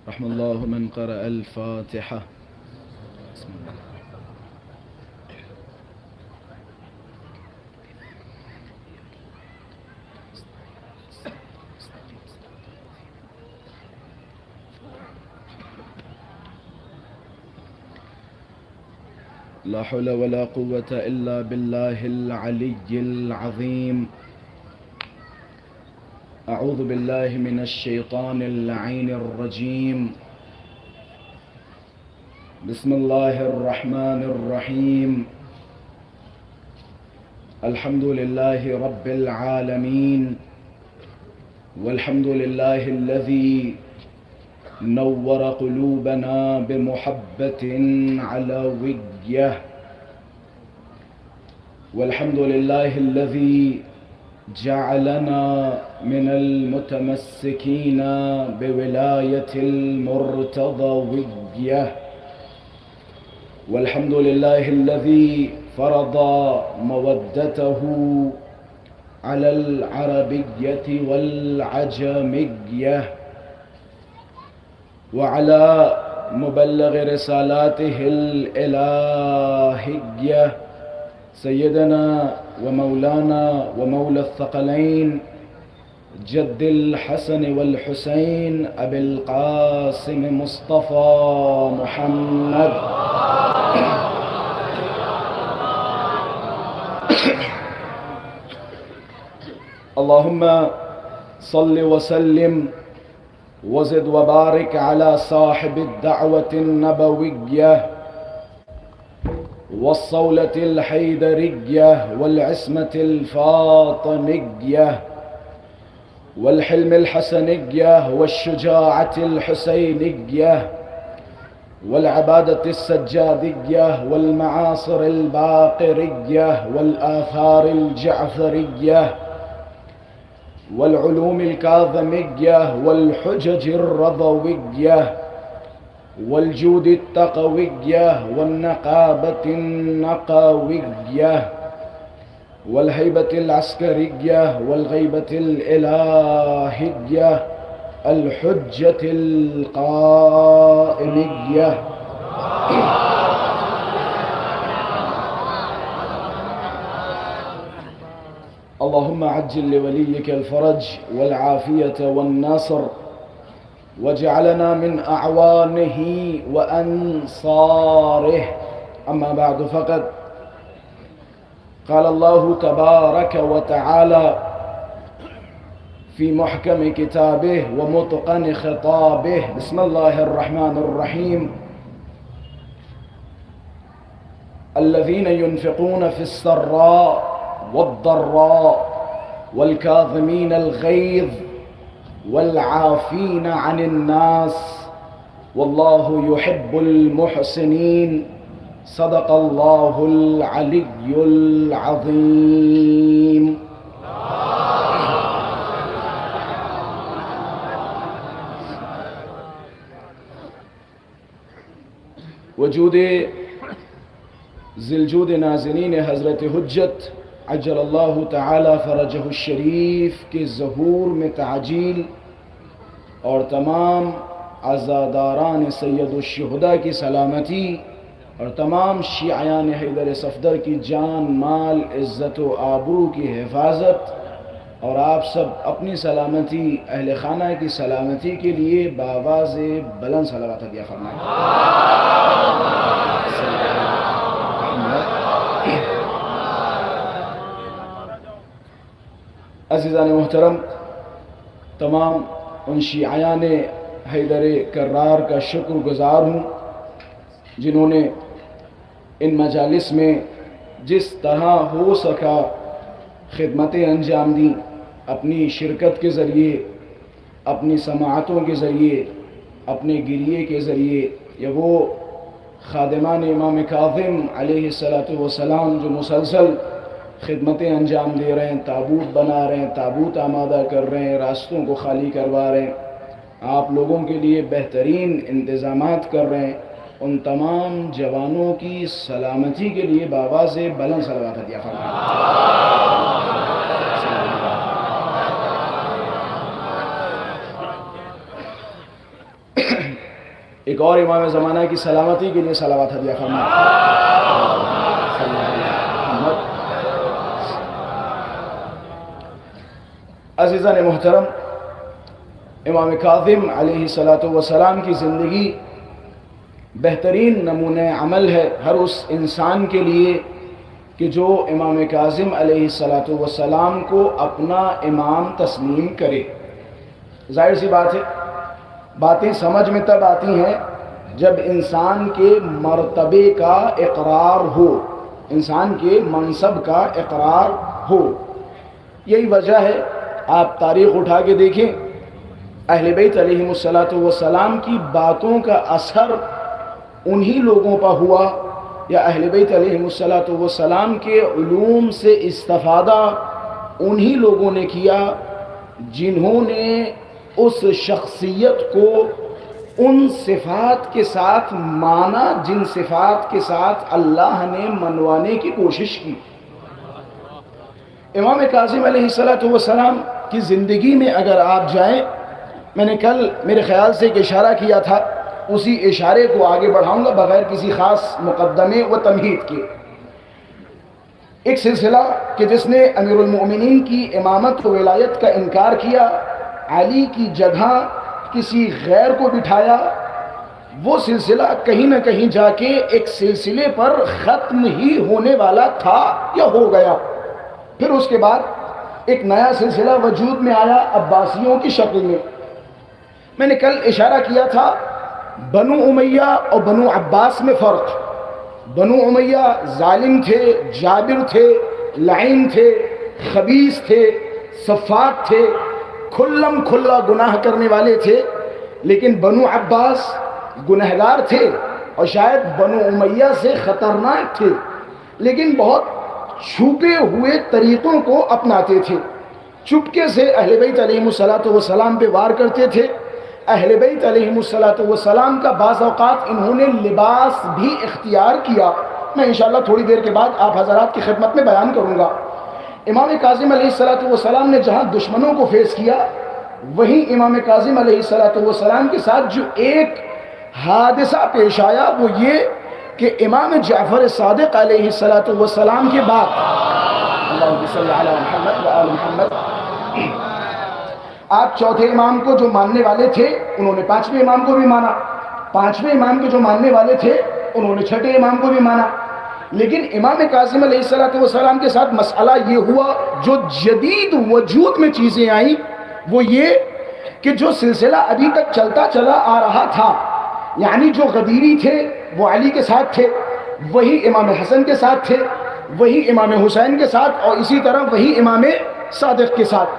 رحم الله من قرأ الفاتحة. بسم الله. لا حول ولا قوة إلا بالله العلي العظيم. أعوذ بالله من الشيطان اللعين الرجيم. بسم الله الرحمن الرحيم. الحمد لله رب العالمين، والحمد لله الذي نور قلوبنا بمحبة علوية، والحمد لله الذي جعلنا من المتمسكين بولاية المرتضوية، والحمد لله الذي فرض مودته على العربية والعجمية وعلى مبلغ رسالاته الإلهية سيدنا ومولانا ومولى الثقلين جد الحسن والحسين أبي القاسم مصطفى محمد اللهم صل وسلم وزد وبارك على صاحب الدعوة النبوية والصولة الحيدرية والعصمة الفاطمية والحلم الحسنية والشجاعة الحسينية والعبادة السجادية والمعاصر الباقرية والآثار الجعفرية والعلوم الكاظمية والحجج الرضوية والجود التقوية والنقابة النقوية والهيبة العسكرية والغيبة الإلهية الحجة القائمية اللهم عجل لوليك الفرج والعافية والنصر، واجعلنا من أعوانه وأنصاره. أما بعد، فقد قال الله تبارك وتعالى في محكم كتابه ومتقن خطابه. بسم الله الرحمن الرحيم. الذين ينفقون في السراء والضراء والكاظمين الغيظ والعافين عن الناس والله يحب المحسنين. صدق الله العلي العظيم. وجود ذی الجود نازنین حضرت حجت عجل اللہ تعالی فرجہ الشریف کے ظہور میں تعجیل اور تمام عزاداران سید الشہداء کی سلامتی اور تمام شیعیان حیدر صفدر کی جان مال عزت و آبرو کی حفاظت اور آپ سب اپنی سلامتی اہل خانہ کی سلامتی کے لیے بآواز بلند صلوات عطیہ فرمائیں. عزیزان محترم، تمام ان شیعیان حیدر کرار کا شکر گزار ہوں جنہوں نے ان مجالس میں جس طرح ہو سکا خدمتیں انجام دیں، اپنی شرکت کے ذریعے، اپنی سماعتوں کے ذریعے، اپنے گریے کے ذریعے، یا وہ خادمان امام کاظم علیہ السلام جو مسلسل خدمتیں انجام دے رہے ہیں، تابوت بنا رہے ہیں، تابوت آمادہ کر رہے ہیں، راستوں کو خالی کروا رہے ہیں، آپ لوگوں کے لیے بہترین انتظامات کر رہے ہیں، ان تمام جوانوں کی سلامتی کے لیے بآواز بلند صلوات عطیہ فرمائیں. ایک اور امام زمانہ کی سلامتی کے لیے صلوات ہدیہ فرمائیں۔ عزیزان محترم، امام کاظم علیہ السلام کی زندگی بہترین نمونہ عمل ہے ہر اس انسان کے لیے کہ جو امام کاظم علیہ السلام کو اپنا امام تسلیم کرے۔ ظاہر سی بات ہے، باتیں سمجھ میں تب آتی ہیں جب انسان کے مرتبے کا اقرار ہو، انسان کے منصب کا اقرار ہو۔ یہی وجہ ہے، آپ تاریخ اٹھا کے دیکھیں، اہل بیت علیہم السلام کی باتوں کا اثر انہی لوگوں پر ہوا، یا اہل بیت علیہم السلام کے علوم سے استفادہ انہی لوگوں نے کیا جنہوں نے اس شخصیت کو ان صفات کے ساتھ مانا جن صفات کے ساتھ اللہ نے منوانے کی کوشش کی۔ امام کاظم علیہ السلام کی زندگی میں اگر آپ جائیں، میں نے کل میرے خیال سے ایک اشارہ کیا تھا، اسی اشارے کو آگے بڑھاؤں گا بغیر کسی خاص مقدمے و تمہید کے۔ ایک سلسلہ کہ جس نے امیر المؤمنین کی امامت و ولایت کا انکار کیا، علی کی جگہ کسی غیر کو بٹھایا، وہ سلسلہ کہیں نہ کہیں جا کے ایک سلسلے پر ختم ہی ہونے والا تھا یا ہو گیا۔ پھر اس کے بعد ایک نیا سلسلہ وجود میں آیا عباسیوں کی شکل میں۔ میں نے کل اشارہ کیا تھا بنو امیہ اور بنو عباس میں فرق۔ بنو امیہ ظالم تھے، جابر تھے، لعین تھے، خبیث تھے، سفاک تھے، کھلم کھلا گناہ کرنے والے تھے، لیکن بنو عباس گنہگار تھے اور شاید بنو امیہ سے خطرناک تھے، لیکن بہت چھپے ہوئے طریقوں کو اپناتے تھے۔ چپکے سے اہل بیت علیہم السلام پہ وار کرتے تھے۔ اہل بیت علیہم السلام کا بعض اوقات انہوں نے لباس بھی اختیار کیا، میں انشاءاللہ تھوڑی دیر کے بعد آپ حضرات کی خدمت میں بیان کروں گا۔ امام کاظم علیہ السلام نے جہاں دشمنوں کو فیس کیا، وہیں امام کاظم علیہ السلام کے ساتھ جو ایک حادثہ پیش آیا وہ یہ کہ امام جعفر صادق علیہ السلام کے بعد، اللہم صلی علی محمد و آل محمد، آپ چوتھے امام کو جو ماننے والے تھے انہوں نے پانچویں امام کو بھی مانا، پانچویں امام کے جو ماننے والے تھے انہوں نے چھٹے امام کو بھی مانا، لیکن امام کاظم علیہ السلام کے ساتھ مسئلہ یہ ہوا، جو جدید وجود میں چیزیں آئیں وہ یہ کہ جو سلسلہ ابھی تک چلتا چلا آ رہا تھا، یعنی جو غدیری تھے وہ علی کے ساتھ تھے، وہی امام حسن کے ساتھ تھے، وہی امام حسین کے ساتھ، اور اسی طرح وہی امام صادق کے ساتھ،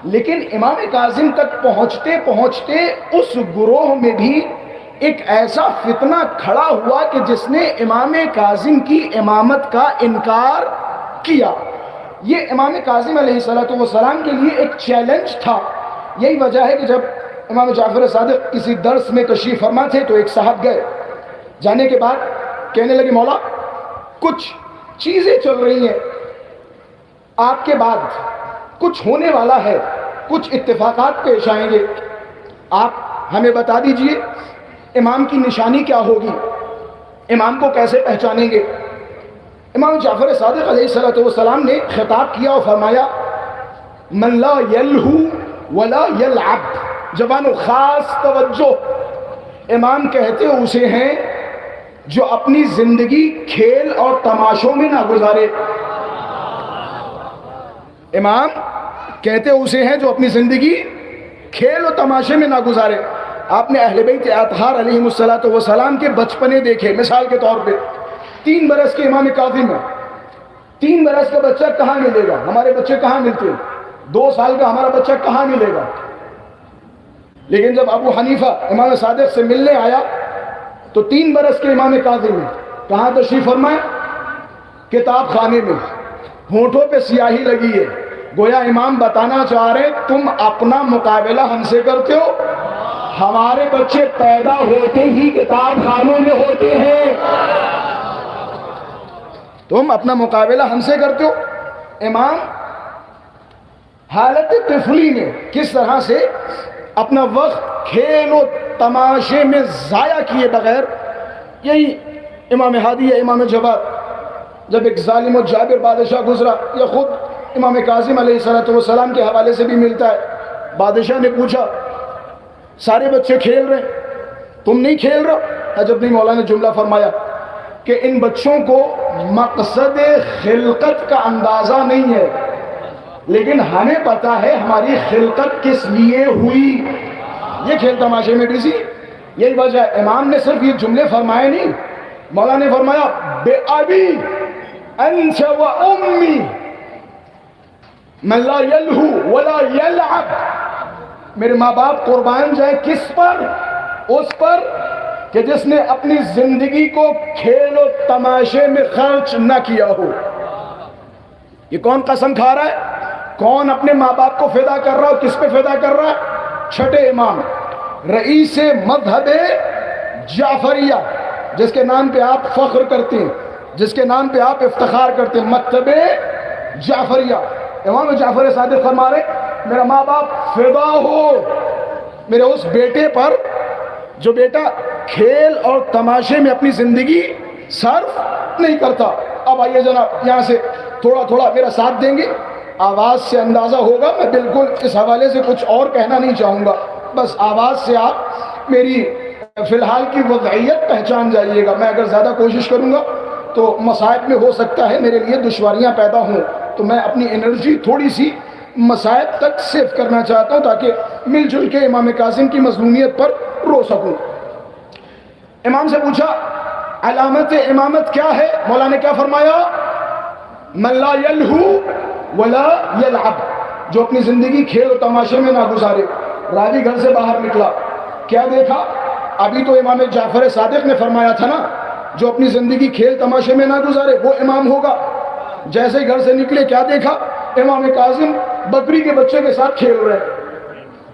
لیکن امام کاظم تک پہنچتے پہنچتے اس گروہ میں بھی ایک ایسا فتنہ کھڑا ہوا کہ جس نے امام کاظم کی امامت کا انکار کیا۔ یہ امام کاظم علیہ السلام کے لیے ایک چیلنج تھا۔ یہی وجہ ہے کہ جب امام جعفر صادق کسی درس میں تشریف فرما تھے تو ایک صاحب گئے، جانے کے بعد کہنے لگے مولا کچھ چیزیں چل رہی ہیں، آپ کے بعد کچھ ہونے والا ہے، کچھ اتفاقات پیش آئیں گے، آپ ہمیں بتا دیجئے امام کی نشانی کیا ہوگی، امام کو کیسے پہچانیں گے۔ امام جعفر صادق علیہ السلام نے خطاب کیا اور فرمایا من لا یلہو ولا یلعب، جوانو خاص توجہ، امام کہتے اسے ہیں جو اپنی زندگی کھیل اور تماشوں میں نہ گزارے۔ امام کہتے اسے ہیں جو اپنی زندگی کھیل و تماشے میں نہ گزارے۔ آپ نے اہل بیت اطہار علیہم السلام کے بچپنے دیکھے، مثال کے طور پہ 3 برس کے امام کاظم ہیں، 3 برس کا بچہ کہاں ملے گا؟ ہمارے بچے کہاں ملتے ہیں؟ 2 سال کا ہمارا بچہ کہاں ملے گا؟ لیکن جب ابو حنیفہ امام صادق سے ملنے آیا تو 3 برس کے امام کاظم ہیں، کہاں تشریف فرمائے؟ کتاب خانے میں، ہونٹوں پہ سیاہی لگی ہے، گویا امام بتانا چاہ رہے تم اپنا مقابلہ ہم سے کرتے ہو، ہمارے بچے پیدا ہوتے ہی کتاب خانوں میں ہوتے ہیں، تم اپنا مقابلہ ہم سے کرتے ہو۔ امام حالت طفلی میں کس طرح سے اپنا وقت کھیل و تماشے میں ضائع کیے بغیر. یہی امام ہادی ہے امام جواد جب ایک ظالم و جابر بادشاہ گزرا، یا خود امام کاظم علیہ السلام کے حوالے سے بھی ملتا ہے. بادشاہ نے پوچھا سارے بچے کھیل رہے تم نہیں کھیل رہے؟ عجب نہیں مولا نے جملہ فرمایا کہ ان بچوں کو مقصد خلقت کا اندازہ نہیں ہے، لیکن ہمیں پتا ہے ہماری خلقت کس لیے ہوئی. یہ کھیل تماشے میں بزی. یہی وجہ ہے امام نے صرف یہ جملے فرمائے نہیں، مولا نے فرمایا بے ابی انت و امی من لا یلہو ولا یلعب. میرے ماں باپ قربان جائیں کس پر؟ اس پر کہ جس نے اپنی زندگی کو کھیل و تماشے میں خرچ نہ کیا ہو. یہ کون قسم کھا رہا ہے؟ کون اپنے ماں باپ کو فدا کر رہا ہو؟ کس پہ فدا کر رہا ہے؟ چھٹے امام رئیس مذہب جعفریہ، جس کے نام پہ آپ فخر کرتے ہیں، جس کے نام پہ آپ افتخار کرتے ہیں، مکتب جعفریہ. امام جعفر صادق فرما رہے میرا ماں باپ فدا ہو میرے اس بیٹے پر جو بیٹا کھیل اور تماشے میں اپنی زندگی صرف نہیں کرتا. اب آئیے جناب یہاں سے تھوڑا تھوڑا میرا ساتھ دیں گے. آواز سے اندازہ ہوگا میں بالکل اس حوالے سے کچھ اور کہنا نہیں چاہوں گا، بس آواز سے آپ میری فی الحال کی وضعیت پہچان جائیے گا. میں اگر زیادہ کوشش کروں گا تو مصائب میں ہو سکتا ہے میرے لیے دشواریاں پیدا ہوں، تو میں اپنی انرجی تھوڑی سی مصائب تک سیو کرنا چاہتا ہوں تاکہ مل جل کے امام کاظم کی مظلومیت پر رو سکوں. امام سے پوچھا علامت امامت کیا ہے؟ مولا نے کیا فرمایا؟ من لا یلہو ولا یلعب، جو اپنی زندگی کھیل و تماشے میں نہ گزارے. راوی گھر سے باہر نکلا، کیا دیکھا؟ ابھی تو امام جعفر صادق نے فرمایا تھا نا جو اپنی زندگی کھیل تماشے میں نہ گزارے وہ امام ہوگا. جیسے ہی گھر سے نکلے کیا دیکھا؟ امام کاظم بکری کے بچے کے ساتھ کھیل رہے.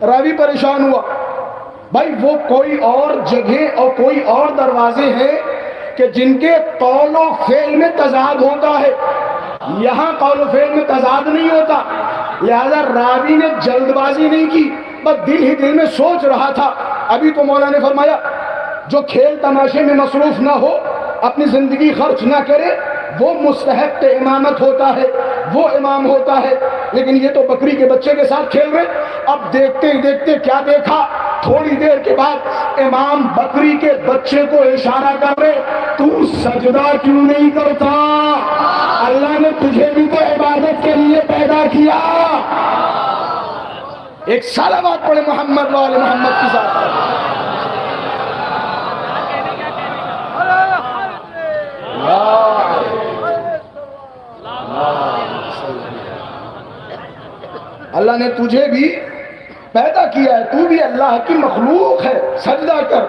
راوی پریشان ہوا، بھائی وہ کوئی اور جگہ اور کوئی اور دروازے ہیں کہ جن کے قول و فعل میں تضاد ہوتا ہے، یہاں قول و فعل میں تضاد نہیں ہوتا. لہذا راوی نے جلد بازی نہیں کی، بس دل ہی دل میں سوچ رہا تھا. ابھی تو مولا نے فرمایا جو کھیل تماشے میں مصروف نہ ہو، اپنی زندگی خرچ نہ کرے، وہ مستحق امامت ہوتا ہے، وہ امام ہوتا ہے. لیکن یہ تو بکری کے بچے کے ساتھ کھیل رہے. اب دیکھتے ہی دیکھتے کیا دیکھا؟ تھوڑی دیر کے بعد امام بکری کے بچے کو اشارہ کر رہے تو سجدہ کیوں نہیں کرتا؟ اللہ نے تجھے بھی تو عبادت کے لیے پیدا کیا. ایک صلوات پڑھے محمد و آل محمد کے ساتھ. اللہ نے تجھے بھی پیدا کیا ہے، تو بھی اللہ کی مخلوق ہے، سجدہ کر.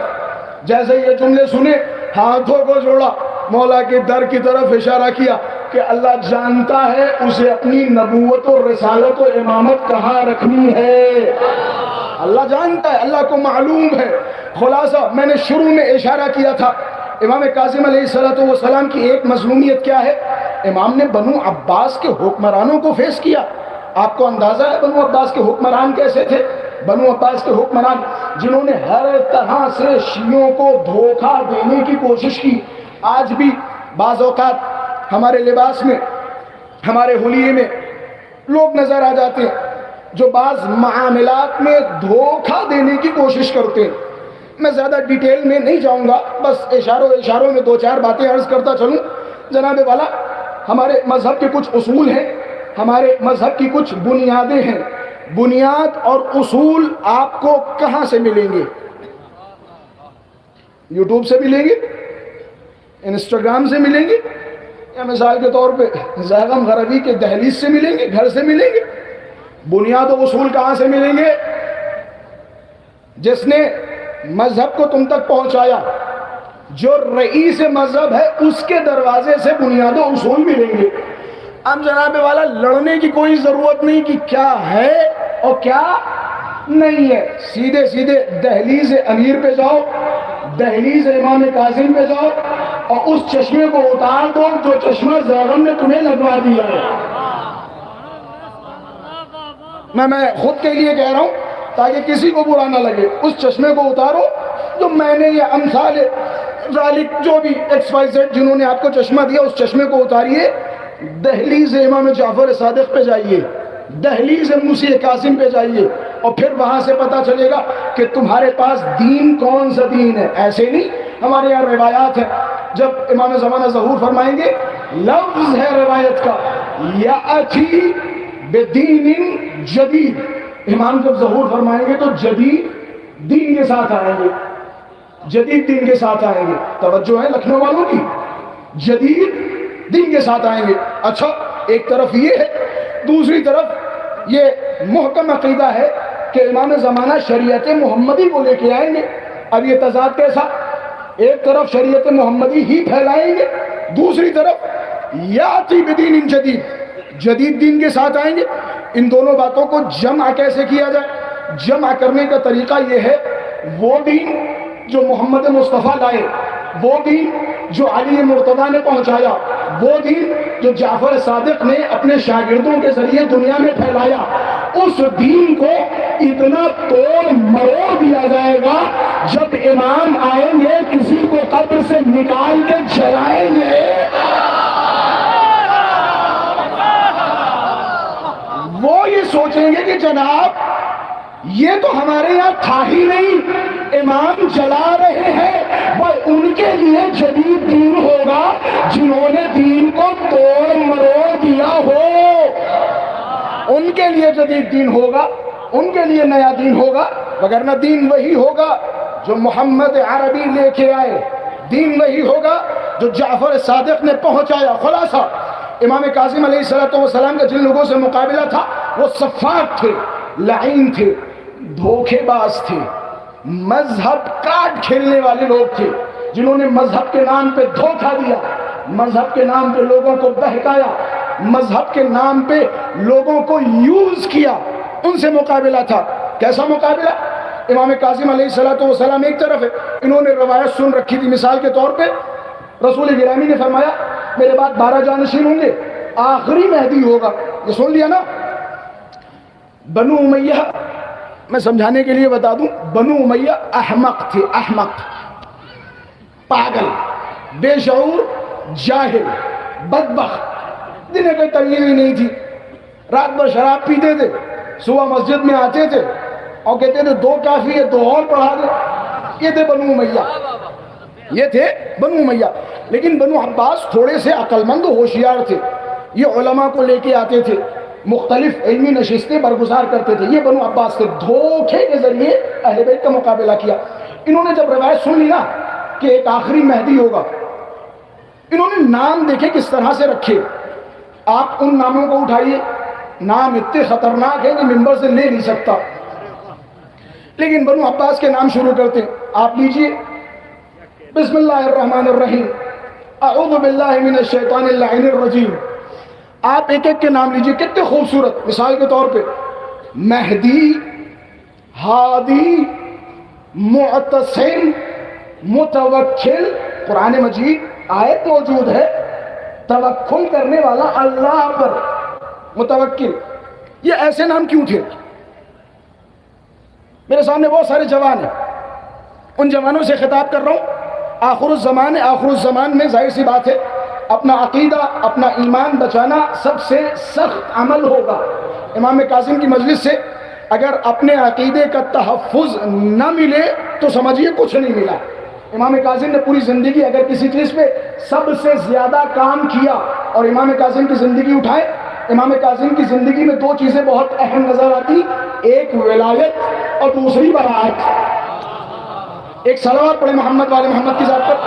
جیسے یہ جملے سنے ہاتھوں کو جوڑا، مولا کے در کی طرف اشارہ کیا کہ اللہ جانتا ہے اسے اپنی نبوت و رسالت و امامت کہاں رکھنی ہے. اللہ جانتا ہے، اللہ کو معلوم ہے. خلاصہ میں نے شروع میں اشارہ کیا تھا امام کاظم علیہ السلام کی ایک مظلومیت کیا ہے؟ امام نے بنو عباس کے حکمرانوں کو فیس کیا. آپ کو اندازہ ہے بنو عباس کے حکمران کیسے تھے؟ بنو عباس کے حکمران جنہوں نے ہر طرح سے شیعوں کو دھوکہ دینے کی کوشش کی. آج بھی بعض اوقات ہمارے لباس میں، ہمارے حلیے میں لوگ نظر آ جاتے ہیں جو بعض معاملات میں دھوکہ دینے کی کوشش کرتے ہیں. میں زیادہ ڈیٹیل میں نہیں جاؤں گا، بس اشاروں میں دو چار باتیں عرض کرتا چلوں. جناب والا، ہمارے مذہب کے کچھ اصول ہیں، ہمارے مذہب کی کچھ بنیادیں ہیں. بنیاد اور اصول آپ کو کہاں سے ملیں گے؟ یوٹیوب سے ملیں گے، انسٹاگرام سے ملیں گے، یا مثال کے طور پہ زیغم غربی کے دہلیز سے ملیں گے، گھر سے ملیں گے؟ بنیاد و اصول کہاں سے ملیں گے؟ جس نے مذہب کو تم تک پہنچایا، جو رئیس مذہب ہے، اس کے دروازے سے بنیاد و اصول ملیں گے. اب جناب والا لڑنے کی کوئی ضرورت نہیں کہ کیا ہے اور کیا نہیں ہے. سیدھے سیدھے دہلیز امیر پہ جاؤ، دہلیز امام کاظم پہ جاؤ اور اس چشمے کو اتار دو جو چشمہ زیغم نے تمہیں لگوا دیا ہے. میں خود کے لیے کہہ رہا ہوں، تاکہ کسی کو برا نہ لگے. اس چشمے کو اتارو جو میں نے یہ امثال ذالک جو بھی XYZ جنہوں نے آپ کو چشمہ دیا اس چشمے کو اتاریے. دہلیز امام جعفر صادق پہ جائیے, دہلیز مسیح کاظم پہ جائیے, اور پھر وہاں سے پتہ چلے گا کہ تمہارے پاس دین کون سا دین ہے. ایسے نہیں, ہمارے یہاں روایات ہیں, جب امام زمانہ ظہور فرمائیں گے لفظ ہے روایت کا یاتی بدین جدید, امام جب ظہور فرمائیں گے تو جدید دین کے ساتھ آئیں گے, جدید دین کے ساتھ آئیں گے. توجہ ہے لکھنؤ والوں کی, جدید دین کے ساتھ آئیں گے. اچھا ایک طرف یہ ہے, دوسری طرف یہ محکم عقیدہ ہے کہ امام زمانہ شریعت محمدی کو لے کے آئیں گے. اب یہ تضاد کیسا, ایک طرف شریعت محمدی ہی پھیلائیں گے, دوسری طرف یاتی بدین جدید, جدید دین کے ساتھ آئیں گے. ان دونوں باتوں کو جمع کیسے کیا جائے؟ جمع کرنے کا طریقہ یہ ہے, وہ دین جو محمد مصطفیٰ لائے, وہ دین جو علی مرتضیٰ نے پہنچایا, وہ دین جو جعفر صادق نے اپنے شاگردوں کے ذریعے دنیا میں پھیلایا, اس دین کو اتنا توڑ مروڑ دیا جائے گا جب امام آئیں گے کسی کو قبر سے نکال کے جلائیں گے. وہ یہ سوچیں گے کہ جناب یہ تو ہمارے یہاں تھا ہی نہیں, امام جلا رہے ہیں, وہ ان کے لیے جدید دین ہوگا جنہوں نے دین کو توڑ مروڑ دیا ہو, ان کے لیے جدید دین ہوگا, ان کے لیے نیا دین ہوگا. وگرنہ دین وہی ہوگا جو محمد عربی لے کے آئے, دین وہی ہوگا جو جعفر صادق نے پہنچایا. خلاصہ امام کاظم علیہ السلام کا جن لوگوں سے مقابلہ تھا وہ صفاق تھے, لعین تھے, دھوکے باز تھے, مذہب کاٹ کھیلنے والے لوگ تھے, جنہوں نے مذہب کے نام پہ دھوکہ دیا, مذہب کے نام پہ لوگوں کو بہکایا, مذہب کے نام پہ لوگوں کو یوز کیا. ان سے مقابلہ تھا. کیسا مقابلہ؟ امام کاظم علیہ السلام ایک طرف ہے, انہوں نے روایت سن رکھی تھی. مثال کے طور پہ رسول گرامی نے فرمایا میرے بعد 12 جانشین ہوں گے, آخری مہدی ہوگا. یہ سن لیا نا. بنو امیہ, میں سمجھانے کے لیے بتا دوں, بنو امیہ احمق تھے, احمق, پاگل, بے شعور, جاہل, بدبخت, جنہیں کوئی تمیز ہی نہیں تھی. رات بھر شراب پیتے تھے, صبح مسجد میں آتے تھے اور کہتے تھے 2 کافی ہے 2 اور پڑھا دیں. یہ تھے بنو امیہ, یہ تھے بنو امیہ. لیکن بنو عباس تھوڑے سے عقل مند و ہوشیار تھے. یہ علماء کو لے کے آتے تھے, مختلف علمی نشستیں برگزار کرتے تھے. یہ بنو عباس تھے. دھوکے کے ذریعے اہل بیت کا مقابلہ کیا. انہوں نے جب روایت سن لی نا کہ ایک آخری مہدی ہوگا, انہوں نے نام دیکھے کس طرح سے رکھے. آپ ان ناموں کو اٹھائیے, نام اتنے خطرناک ہیں کہ ممبر سے لے نہیں سکتا, لیکن بنو عباس کے نام شروع کرتے. آپ لیجئے بسم اللہ الرحمن الرحیم, اعوذ باللہ من الشیطان اللعین الرجیم. آپ ایک ایک کے نام لیجئے, کتنے خوبصورت. مثال کے طور پہ مہدی, ہادی, معتصم, متوکل. قرآن مجید آیت موجود ہے, توکل کرنے والا اللہ پر, متوکل. یہ ایسے نام کیوں تھے؟ میرے سامنے بہت سارے جوان ہیں, ان جوانوں سے خطاب کر رہا ہوں. آخر الزمان ہے, آخر الزمان میں ظاہر سی بات ہے اپنا عقیدہ, اپنا ایمان بچانا سب سے سخت عمل ہوگا. امام کاظم کی مجلس سے اگر اپنے عقیدے کا تحفظ نہ ملے تو سمجھیے کچھ نہیں ملا. امام کاظم نے پوری زندگی اگر کسی چیز پہ سب سے زیادہ کام کیا اور امام کاظم کی زندگی اٹھائے, امام کاظم کی زندگی میں 2 چیزیں بہت اہم نظر آتی, ایک ولایت اور دوسری براعت. ایک صلوات پڑھے محمد والے محمد کی ذات پر.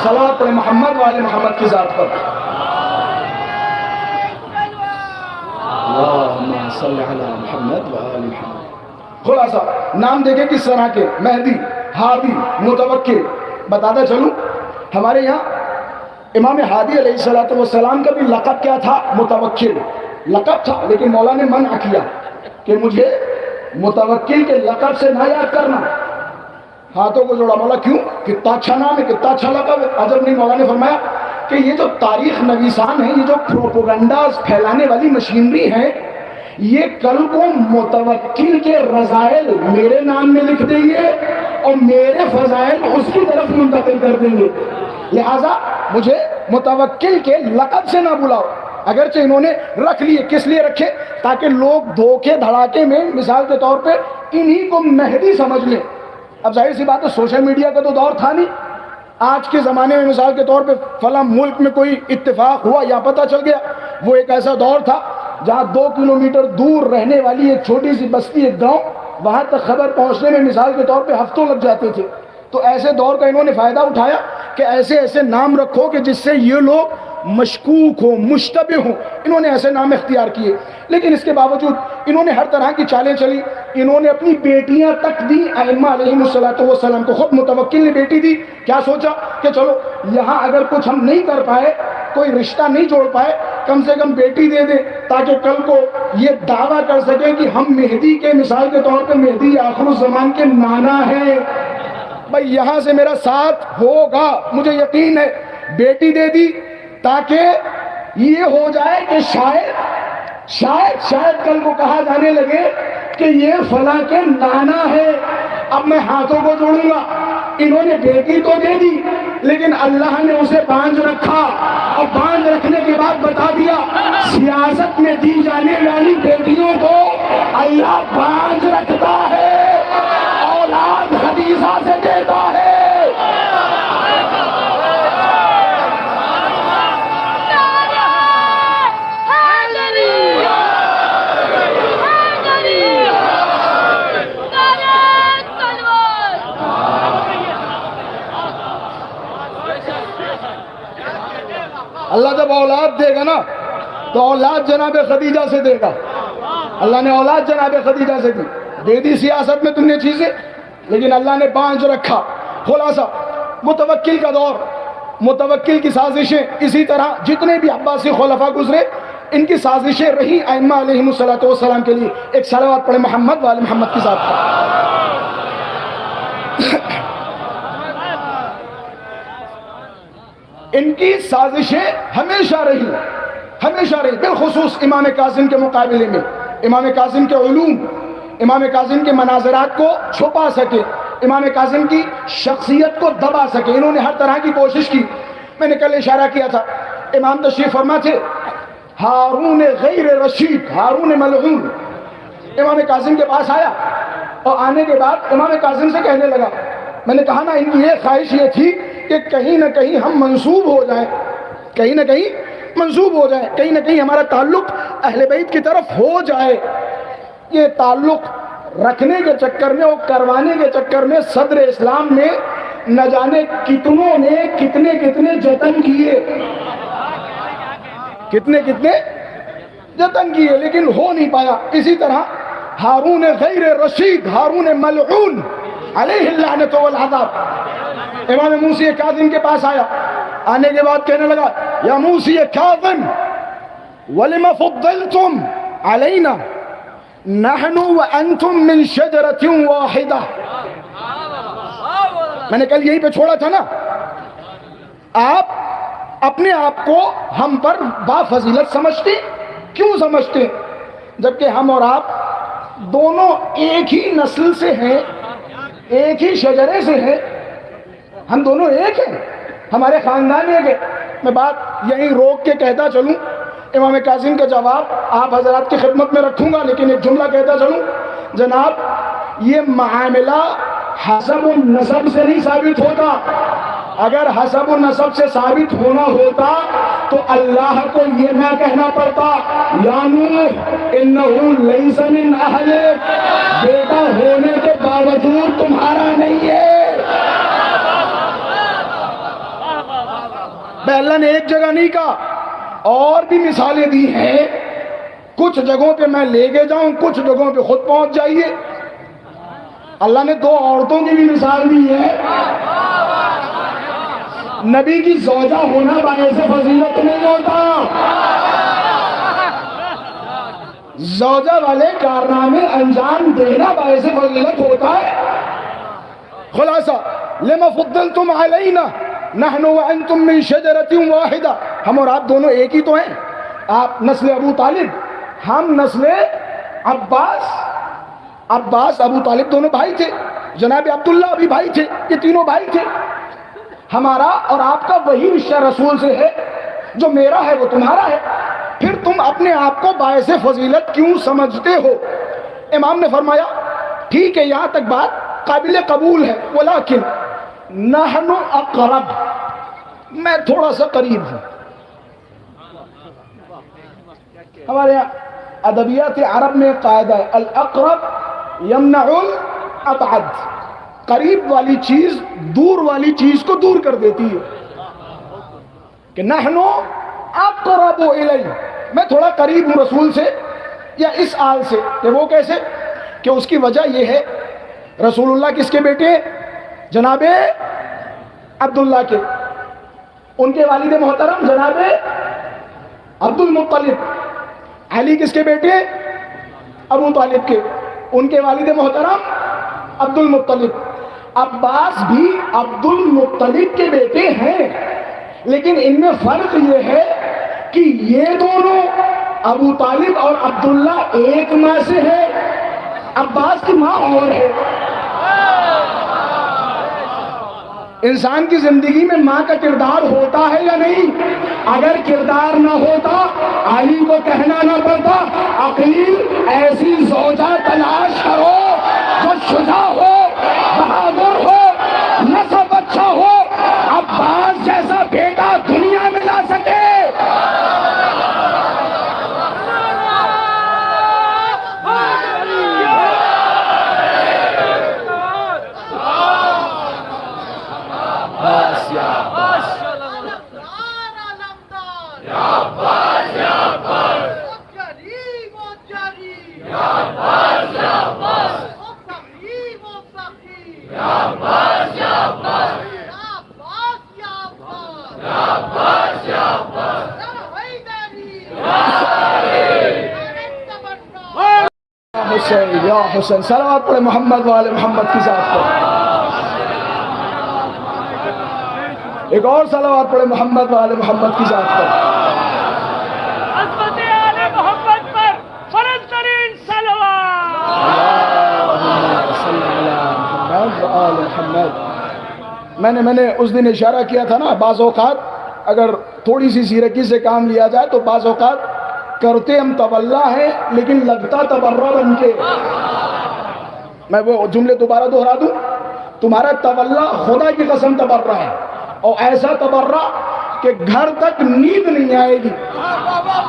صلوات پڑھے محمد والے محمد کی ذات پر. اللہم صلی علی محمد وآل محمد. خلاصہ نام دیکھیں کس طرح کے, مہدی, ہادی, متوکل. بتاتا چلوں ہمارے یہاں امام ہادی علیہ السلام کا بھی لقب کیا تھا؟ متوکل. لقب تھا لیکن مولا نے منع کیا. کہ مجھے متوکل کے لقب سے نہ یاد کرنا. ہاتھوں کو جوڑا. مولا کیوں؟ کتنا اچھا نام ہے، کتنا اچھا لقب ہے. عجب نہیں. مولا نے فرمایا کہ یہ جو تاریخ نویسان ہیں، یہ جو پروپیگنڈاز پھیلانے والی مشینری ہے، یہ کل کو متوکل کے رذائل میرے نام میں لکھ دیں گے اور میرے فضائل اس کی طرف منتقل کر دیں گے. لہذا مجھے متوکل کے لقب سے نہ بلاؤ. اگرچہ انہوں نے رکھ لیے، کس لیے رکھے؟ تاکہ لوگ دھوکے دھڑاکے میں مثال کے طور پہ انہی کو مہدی سمجھ لیں. اب ظاہر سی بات ہے سوشل میڈیا کا تو دور تھا نہیں. آج کے زمانے میں مثال کے طور پہ فلاں ملک میں کوئی اتفاق ہوا یا پتہ چل گیا، وہ ایک ایسا دور تھا جہاں 2 کلومیٹر دور رہنے والی ایک چھوٹی سی بستی، ایک گاؤں، وہاں تک خبر پہنچنے میں مثال کے طور پہ ہفتوں لگ جاتے تھے. تو ایسے دور کا انہوں نے فائدہ اٹھایا کہ ایسے ایسے نام رکھو کہ جس سے یہ لوگ مشکوک ہوں، مشتبہ ہوں. انہوں نے ایسے نام اختیار کیے. لیکن اس کے باوجود انہوں نے ہر طرح کی چالیں چلی. انہوں نے اپنی بیٹیاں تک دی ائمہ علیہم السلام کو. خود متوکل نے بیٹی دی. کیا سوچا کہ چلو یہاں اگر کچھ ہم نہیں کر پائے، کوئی رشتہ نہیں جوڑ پائے، کم سے کم بیٹی دے دیں تاکہ کل کو یہ دعویٰ کر سکے کہ ہم مہدی کے، مثال کے طور پہ مہدی آخر الزمان کے نانا ہیں. بھائی یہاں سے میرا ساتھ ہوگا، مجھے یقین ہے. بیٹی دے دی تاکہ یہ ہو جائے کہ شاید کل کو کہا جانے لگے کہ یہ فلاں کے نانا ہے. اب میں ہاتھوں کو جوڑوں گا. انہوں نے بیٹی تو دے دی لیکن اللہ نے اسے باندھ رکھا، اور باندھ رکھنے کے بعد بتا دیا سیاست میں دی جانے والی بیٹیوں کو اللہ باندھ رکھتا ہے، اولاد حدیثہ سے دیتا ہے. اللہ جب اولاد دے گا نا تو اولاد جناب خدیجہ سے دے گا. اللہ نے اولاد جناب خدیجہ سے دی. دے دی سیاست میں تم نے چیزیں، لیکن اللہ نے باندھ رکھا. خلاصہ متوکل کا دور، متوکل کی سازشیں اسی طرح جتنے بھی عباسی خلفاء گزرے ان کی سازشیں رہی ائمہ علیہم السلام کے لیے. ایک صلوات پڑھے محمد وآل محمد کی ذات پر. ان کی سازشیں ہمیشہ رہی بالخصوص امام کاظم کے مقابلے میں. امام کاظم کے علوم، امام کاظم کے مناظرات کو چھپا سکے، امام کاظم کی شخصیت کو دبا سکے، انہوں نے ہر طرح کی کوشش کی. میں نے کل اشارہ کیا تھا، امام تشریف فرما تھے ہارون غیر رشید، ہارون ملعون امام کاظم کے پاس آیا اور آنے کے بعد امام کاظم سے کہنے لگا. میں نے کہا نا ان کی ایک خواہش یہ تھی کہ کہیں نہ کہیں ہم منسوب ہو جائیں، کہیں نہ کہیں ہمارا تعلق اہل بیت کی طرف ہو جائے. یہ تعلق رکھنے کے چکر میں اور کروانے کے چکر میں صدر اسلام میں نہ جانے کتنوں نے کتنے جتن کیے، لیکن ہو نہیں پایا. اسی طرح ہارون غیر رشید، ہارون ملعون علیہ اللعنۃ والعذاب امام موسی کاظم کے پاس آیا. آنے کے بعد کہنے لگا یا موسی کاظم ولم فضلتم علینا نحن وانتم من شجرۃ واحدہ. میں نے کل یہیں پہ چھوڑا تھا نا. آپ اپنے آپ کو ہم پر با فضیلت سمجھتے، کیوں سمجھتے جبکہ ہم اور آپ دونوں ایک ہی نسل سے ہیں، ایک ہی شجرے سے ہیں، ہم دونوں ایک ہیں، ہمارے خاندان ایک ہے. میں بات یہیں روک کے کہتا چلوں. امام کاظم کا جواب آپ حضرات کی خدمت میں رکھوں گا، لیکن ایک جملہ کہتا چلوں. جناب یہ معاملہ حسب النسب سے نہیں ثابت ہوتا. اگر حسب النسب سے ثابت ہونا ہوتا تو اللہ کو یہ نہ کہنا پڑتا یا نوح انہو لیس من اہلک، بیٹا ہونے کے باوجود تمہارا نہیں ہے. اللہ نے ایک جگہ نہیں کہا، اور بھی مثالیں دی ہیں. کچھ جگہوں پہ میں لے کے جاؤں، کچھ جگہوں پہ خود پہنچ جائیے. اللہ نے 2 عورتوں کی بھی مثال دی ہے. نبی کی زوجہ ہونا باعث فضیلت نہیں ہوتا. زوجہ والے کارنامے انجام دینا باعث فضیلت ہوتا ہے۔ خلاصہ لما فضلتم علینا نحن وانتم من شجرۃ واحدہ، ہم اور آپ دونوں ایک ہی تو ہیں، آپ نسل ابو طالب، ہم نسل عباس۔ عباس ابو طالب دونوں بھائی تھے، جناب عبداللہ بھی بھائی تھے، یہ تینوں بھائی تھے۔ ہمارا اور آپ کا وہی رشتہ رسول سے ہے، جو میرا ہے وہ تمہارا ہے، پھر تم اپنے آپ کو باعث فضیلت کیوں سمجھتے ہو؟ امام نے فرمایا ٹھیک ہے، یہاں تک بات قابل قبول ہے، ولیکن نحن اقرب، میں تھوڑا سا قریب ہوں۔ ہمارے یہاں ادبیات عرب میں قاعدہ ہے الاقرب یمنع الابعد، قریب والی چیز دور والی چیز کو دور کر دیتی ہے، کہ نحن اقرب الی، میں تھوڑا قریب ہوں رسول سے یا اس آل سے۔ کہ وہ کیسے؟ کہ اس کی وجہ یہ ہے رسول اللہ کس کے بیٹے؟ جناب عبداللہ کے، ان کے والد محترم جناب عبد المطلب۔ علی کس کے بیٹے؟ ابو طالب کے، ان کے والد محترم عبد المطلب۔ عباس بھی عبد المطلب کے بیٹے ہیں، لیکن ان میں فرق یہ ہے کہ یہ دونوں ابو طالب اور عبداللہ ایک ماں سے ہے، عباس کی ماں اور ہے۔ انسان کی زندگی میں ماں کا کردار ہوتا ہے یا نہیں؟ اگر کردار نہ ہوتا علی کو کہنا نہ پڑتا عقیل ایسی زوجہ تلاش کرو جو شجاع ہو، بہادر ہو، نسب اچھا ہو، عباس جیسا بیٹا دنیا میں لا سکے۔ یا حسین صلوات پڑھے محمد والے محمد کی ذات پر، ایک اور صلوات پڑھے محمد والے محمد کی ذات پر۔ عظمت آل محمد پر فرض ترین صلوات۔ میں نے اس دن اشارہ کیا تھا نا، بعض اوقات اگر تھوڑی سی سیرکی سے کام لیا جائے تو بعض اوقات کرتے ہم تولا ہیں لیکن لگتا تبرہ بن کے۔ میں وہ جملے دوبارہ دہرا دوں، تمہارا تولا خدا کی قسم تبرہ ہے، اور ایسا تبرہ کہ گھر تک نیند نہیں آئے گی۔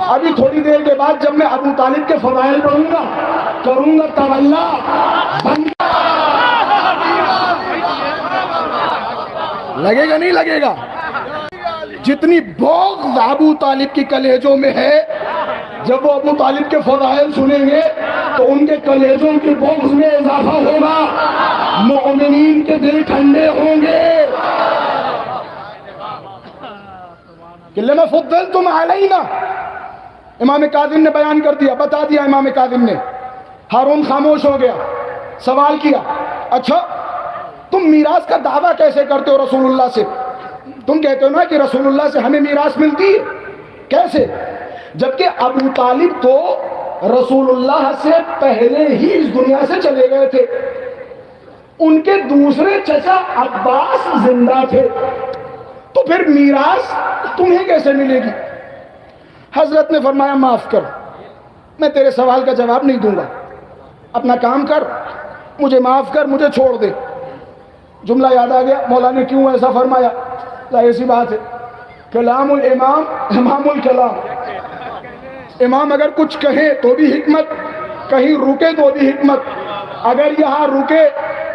ابھی تھوڑی دیر کے بعد جب میں ابو طالب کے فضائل پڑھوں گا، کروں گا تولا لگے گا نہیں لگے گا؟ جتنی بغض ابو طالب کی کلیجوں میں ہے، جب وہ ابو طالب کے فضائل سنیں گے تو ان کے کلیجوں کی بغض میں اضافہ ہوگا، مومنین کے دل ٹھنڈے ہوں گے۔ کہ لما فضلتم علینا، امام کاظم نے بیان کر دیا، بتا دیا امام کاظم نے۔ ہارون خاموش ہو گیا، سوال کیا اچھا تم میراث کا دعویٰ کیسے کرتے ہو رسول اللہ سے؟ تم کہتے ہو نا کہ رسول اللہ سے ہمیں میراث ملتی ہے، کیسے؟ جبکہ ابو طالب تو رسول اللہ سے پہلے ہی اس دنیا سے چلے گئے تھے، ان کے دوسرے چچا عباس زندہ تھے، تو پھر میراث تمہیں کیسے ملے گی؟ حضرت نے فرمایا معاف کر، میں تیرے سوال کا جواب نہیں دوں گا، اپنا کام کر، مجھے معاف کر، مجھے چھوڑ دے۔ جملہ یاد آ گیا مولا نے کیوں ایسا فرمایا؟ ظاہر سی بات ہے، کلام الامام امام الکلام، امام اگر کچھ کہے تو بھی حکمت، کہیں رکے تو بھی حکمت۔ اگر یہاں رکے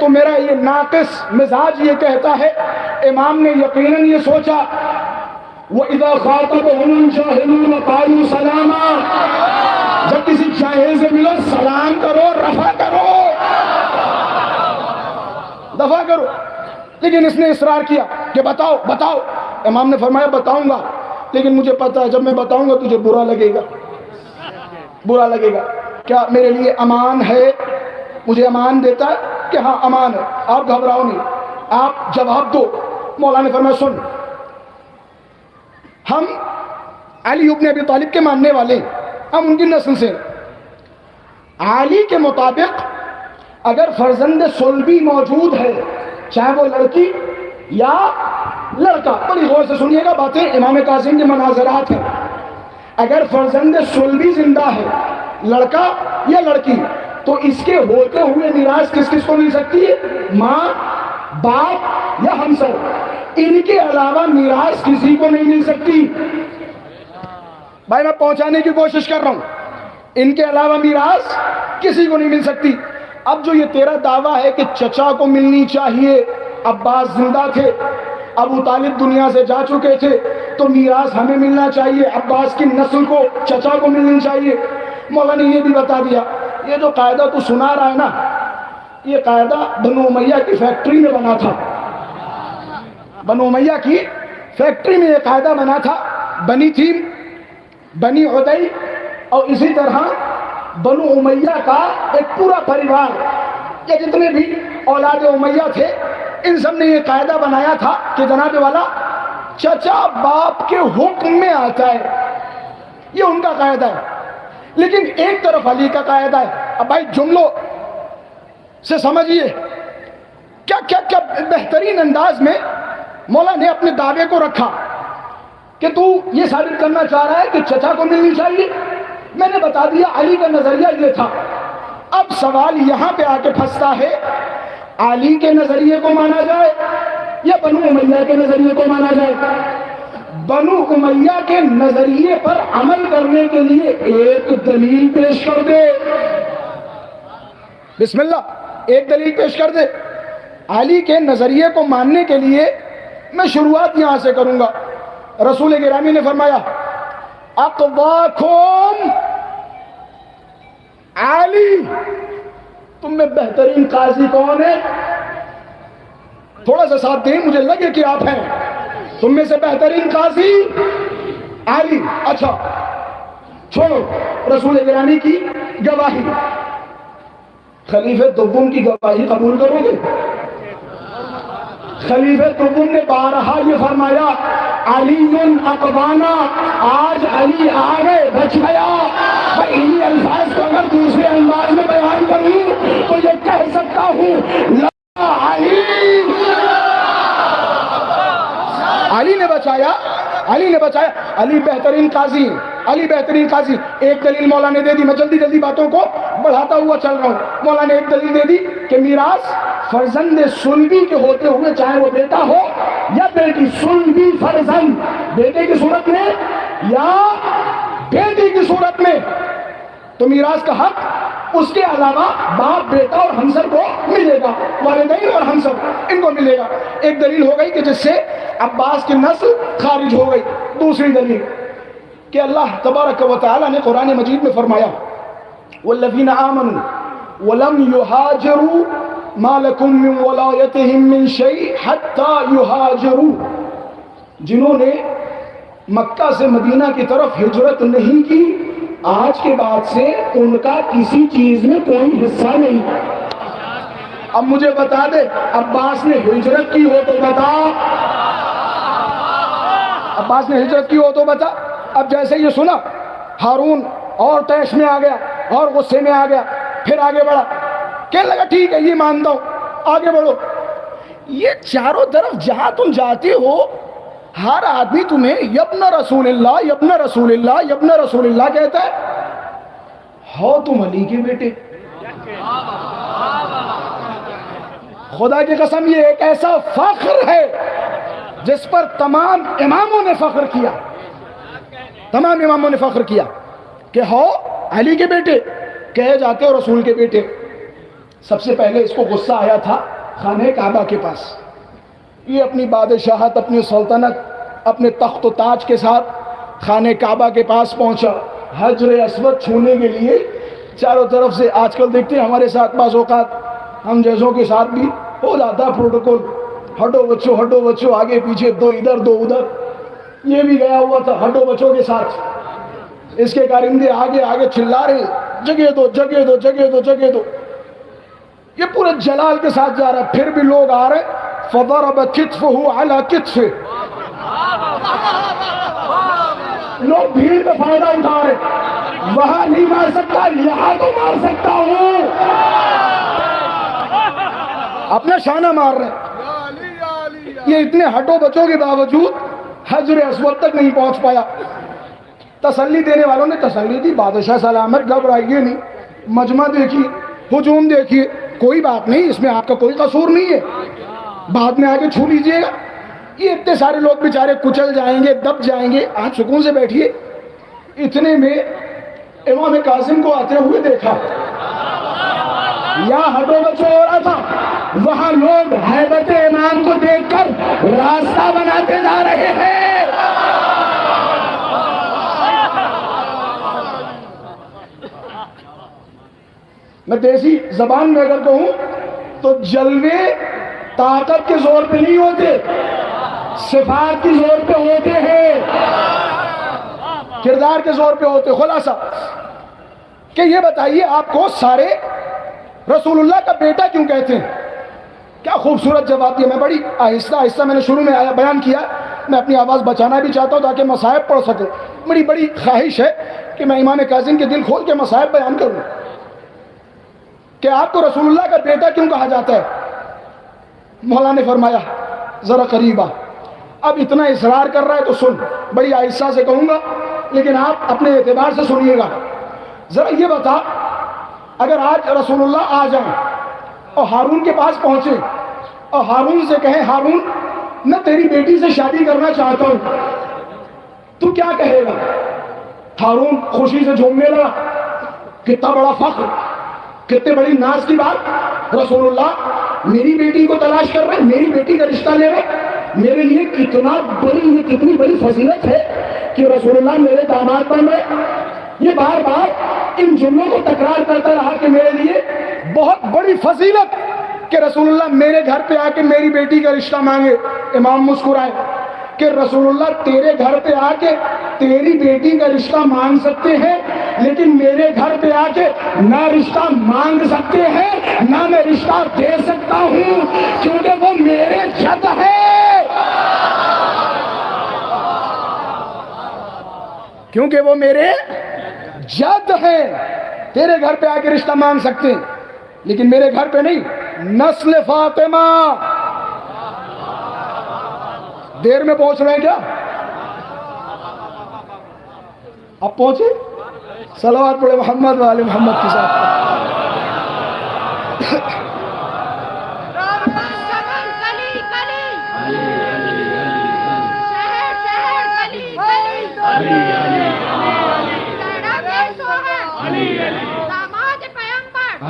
تو میرا یہ ناقص مزاج یہ کہتا ہے امام نے یقیناً یہ سوچا وَإِذَا خَاطَبَهُمُ الْجَاهِلُونَ قَالُوا سَلَامًا، جب کسی جاہل سے ملو سلام کرو، رفع کرو، دفع کرو۔ لیکن اس نے اصرار کیا کہ بتاؤ بتاؤ۔ امام نے فرمایا بتاؤں گا، لیکن مجھے پتا ہے جب میں بتاؤں گا تجھے برا لگے گا، برا لگے گا۔ کیا میرے لیے امان ہے؟ مجھے امان دیتا ہے کہ ہاں امان ہے، آپ گھبراؤ نہیں، آپ جواب دو۔ مولا نے فرمایا سن، ہم علی ابن ابی طالب کے ماننے والے ہیں، ہم ان کی نسل سے ہیں۔ علی کے مطابق اگر فرزند صلبی موجود ہے، چاہے وہ لڑکی یا لڑکا، بڑی غور سے سنیے گا باتیں، امام کاظم کے مناظرات ہیں، اگر فرزند صلبی زندہ ہے، لڑکا یا لڑکی، تو اس کے ہوتے ہوئے میراث کس کس کو مل سکتی ہے؟ ماں، باپ یا ہمسر، ان کے علاوہ میراث کسی کو نہیں مل سکتی۔ بھائی میں پہنچانے کی کوشش کر رہا ہوں، ان کے علاوہ میراث کسی کو نہیں مل سکتی۔ اب جو یہ تیرا دعویٰ ہے کہ چچا کو ملنی چاہیے، عباس زندہ تھے، ابو طالب دنیا سے جا چکے تھے، تو میراث ہمیں ملنا چاہیے، عباس کی نسل کو، چچا کو ملنی چاہیے۔ مولا نے یہ بھی بتا دیا، یہ جو قاعدہ تو سنا رہا ہے نا، یہ قاعدہ بنو امیہ کی فیکٹری میں بنا تھا، بنو امیہ کی فیکٹری میں یہ قاعدہ بنا تھا، بنی تھی بنی عدی، اور اسی طرح بنو امیہ کا ایک پورا پریوار، یہ جتنے بھی اولاد امیہ تھے، ان سب نے یہ قاعدہ بنایا تھا کہ جناب والا چچا باپ کے حکم میں آتا ہے، یہ ان کا قاعدہ ہے۔ لیکن ایک طرف علی کا قاعدہ ہے۔ اب بھائی جملوں سے سمجھیے کیا کیا کیا بہترین انداز میں مولا نے اپنے دعوے کو رکھا کہ تو یہ ثابت کرنا چاہ رہا ہے کہ چچا کو ملنی چاہیے۔ میں نے بتا دیا علی کا نظریہ یہ تھا۔ اب سوال یہاں پہ آ کے پھنستا ہے، علی کے نظریے کو مانا جائے یا بنو امیہ کے نظریے کو مانا جائے؟ بنو امیہ کے نظریے پر عمل کرنے کے لیے ایک دلیل پیش کر دے، بسم اللہ، ایک دلیل پیش کر دے۔ علی کے نظریے کو ماننے کے لیے میں شروعات یہاں سے کروں گا۔ رسول گرامی نے فرمایا اقواکم علی، تم میں بہترین قاضی کون ہے؟ تھوڑا سا ساتھ دیں، مجھے لگے کہ آپ ہیں۔ تم میں سے بہترین قاضی علی۔ اچھا چھوڑو رسول گرامی کی گواہی، خلیفہ دوم کی گواہی قبول کرو گے؟ خلیفہ دوم نے بارہا یہ فرمایا علی اقوانا، آج علی آ گئے، بچ گیا۔ میں انہی الفاظ کو اگر دوسرے انداز میں بیان کروں تو یہ کہہ سکتا ہوں لا علی، علی نے بچایا، علی نے بچایا، علی بہترین قاضی، علی بہترین قاضی۔ ایک دلیل مولا نے دے دی، میں جلدی جلدی باتوں کو بڑھاتا ہوا چل رہا ہوں۔ مولا نے ایک دلیل دے دی کہ میراث فرزند صلبی کے ہوتے ہوئے، چاہے وہ بیٹا ہو یا بیٹی، صلبی فرزند بیٹے کی صورت میں یا بیٹی کی صورت میں، تو میراث کا حق اس کے علاوہ باپ، بیٹا اور ہمسر کو ملے گا، والدین اور ہمسر ان کو ملے گا۔ ایک دلیل ہو گئی کہ جس سے عباس کی نسل خارج ہو گئی۔ دوسری دلیل کہ اللہ تبارک و تعالی نے قرآن مجید میں فرمایا والذین آمنوا ولم یہاجروا ما لکم من ولایتہم من شیء حتی یہاجروا، جنہوں نے مکہ سے مدینہ کی طرف ہجرت نہیں کی، آج کے بعد سے ان کا کسی چیز میں کوئی حصہ نہیں۔ اب مجھے بتا دے، عباس نے ہجرت کی ہو تو بتا، عباس نے ہجرت کی ہو تو بتا۔ اب جیسے یہ سنا، ہارون اور طیش میں آ گیا اور غصے میں آ گیا، پھر آگے بڑھا، کہنے لگا ٹھیک ہے یہ مانتا ہوں، آگے بڑھو۔ یہ چاروں طرف جہاں تم جاتے ہو، ہر آدمی تمہیں یبن رسول اللہ، یبن رسول اللہ، یبن رسول اللہ کہتا ہے۔ ہو تم علی کے بیٹے، خدا کی قسم یہ ایک ایسا فخر ہے جس پر تمام اماموں نے فخر کیا، تمام اماموں نے فخر کیا کہ ہو علی کے بیٹے، کہے جاتے ہو رسول کے بیٹے۔ سب سے پہلے اس کو غصہ آیا تھا خانہ کعبہ کے پاس، یہ اپنی بادشاہت، اپنی سلطنت، اپنے تخت و تاج کے ساتھ خانہ کعبہ کے پاس پہنچا، حجر اسود چھونے کے لیے چاروں طرف سے۔ آج کل دیکھتے ہیں ہمارے ساتھ بعض اوقات ہم جیسوں کے ساتھ بھی ہو جاتا پروٹوکول، ہٹو بچوں، ہٹو بچوں، آگے پیچھے، دو ادھر دو ادھر۔ یہ بھی گیا ہوا تھا ہٹو بچوں کے ساتھ، اس کے کارندے آگے آگے چلا رہے، جگہ دو جگہ دو جگہ دو جگہ دو. یہ پورے جلال کے ساتھ جا رہا ہے. پھر بھی لوگ آ رہے. فضرب کتفه على کتفه. لوگ بھیڑ کا فائدہ اٹھا رہے. وہاں نہیں مار سکتا, یہاں تو مار سکتا ہوں. اپنا شانہ مار رہے. یہ اتنے ہٹو بچوں کے باوجود حجر اسود تک نہیں پہنچ پایا. تسلی دینے والوں نے تسلی دی, بادشاہ سلامت, گھبرائیے نہیں, مجمع دیکھیے, ہجوم دیکھیے, کوئی بات نہیں, اس میں آپ کا کوئی قصور نہیں ہے, بعد میں آگے چھو لیجئے گا. یہ اتنے سارے لوگ بیچارے کچل جائیں گے, دب جائیں گے, آپ سکون سے بیٹھیے. اتنے میں امام کاظم کو آتے ہوئے دیکھا. یہاں ہٹو بچو ہو رہا تھا, وہاں لوگ ہیبت امام کو دیکھ کر راستہ بناتے جا رہے ہیں. میں دیسی زبان میں اگر کہوں تو جلوے طاقت کے زور پہ نہیں ہوتے, صفات کے زور پہ ہوتے ہیں, کردار کے زور پہ ہوتے. خلاصہ کہ یہ بتائیے آپ کو سارے رسول اللہ کا بیٹا کیوں کہتے ہیں؟ کیا خوبصورت جواب دیا. میں بڑی آہستہ آہستہ میں نے شروع میں آیا بیان کیا. میں اپنی آواز بچانا بھی چاہتا ہوں تاکہ مصائب پڑھ سکوں. بڑی خواہش ہے کہ میں امام کاظم کے دل کھول کے مصائب بیان کروں کہ آپ کو رسول اللہ کا بیٹا کیوں کہا جاتا ہے. مولا نے فرمایا ذرا قریب آ. اب اتنا اصرار کر رہا ہے تو سن, بڑی آہستہ سے کہوں گا لیکن آپ اپنے اعتبار سے سنیے گا. ذرا یہ بتا, اگر آج رسول اللہ آ جائیں اور ہارون کے پاس پہنچے اور ہارون سے کہیں ہارون میں تیری بیٹی سے شادی کرنا چاہتا ہوں, تو کیا کہے گا؟ ہارون خوشی سے جھومنے لگا. کتنا بڑا فخر, کتنے بڑی ناز کی بات. رسول اللہ میری بیٹی کو تلاش کر رہے, میری بیٹی کا رشتہ لے رہے. میرے لیے کتنی بڑی فضیلت ہے کہ رسول اللہ میرے داماد بن رہے. یہ بار بار ان جملوں کو تکرار کرتا رہا کہ میرے لیے بہت بڑی فضیلت کہ رسول اللہ میرے گھر پہ آ کے میری بیٹی کا رشتہ مانگے. امام مسکرائے کہ رسول اللہ تیرے گھر پہ آ کے تیری بیٹی کا رشتہ مانگ سکتے ہیں, لیکن میرے گھر پہ آ کے نہ رشتہ مانگ سکتے ہیں نہ میں رشتہ دے سکتا ہوں, کیونکہ وہ میرے جد ہے, کیونکہ وہ میرے جد ہیں. تیرے گھر پہ آ کے رشتہ مانگ سکتے ہیں لیکن میرے گھر پہ نہیں. نسل فاطمہ. دیر میں پہنچ رہے ہیں کیا؟ اب پہنچے. صلوات پڑھے محمد والے محمد کے ساتھ.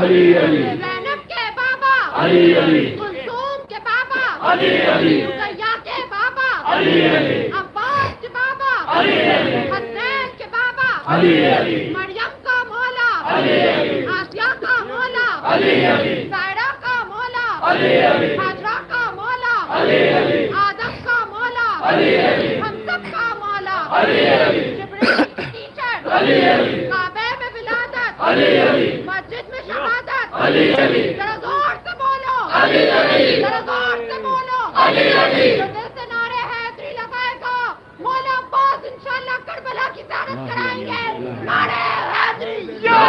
علی علی زینب کے بابا علی علی کلثوم کے بابا علی علی رقیہ کے بابا علی علی عباس کے بابا علی علی حسین کے بابا علی علی مریم کا مولا علی علی آسیہ کا مولا علی علی سائرہ کا مولا علی علی حاجرہ کا مولا علی علی آدم کا مولا علی علی ہم سب کا مولا علی علی جبریل کی ٹیچر علی علی کعبے میں ولادت علی علی مسجد میں شہادت علی علی ذرا زور سے بولو علی علی ذرا زور سے بولو علی علی جو دل سے نعرے حیدری لگائے گا مولا عباس انشاءاللہ کربلا کی زیارت کرائیں گے. نعرے حیدری یا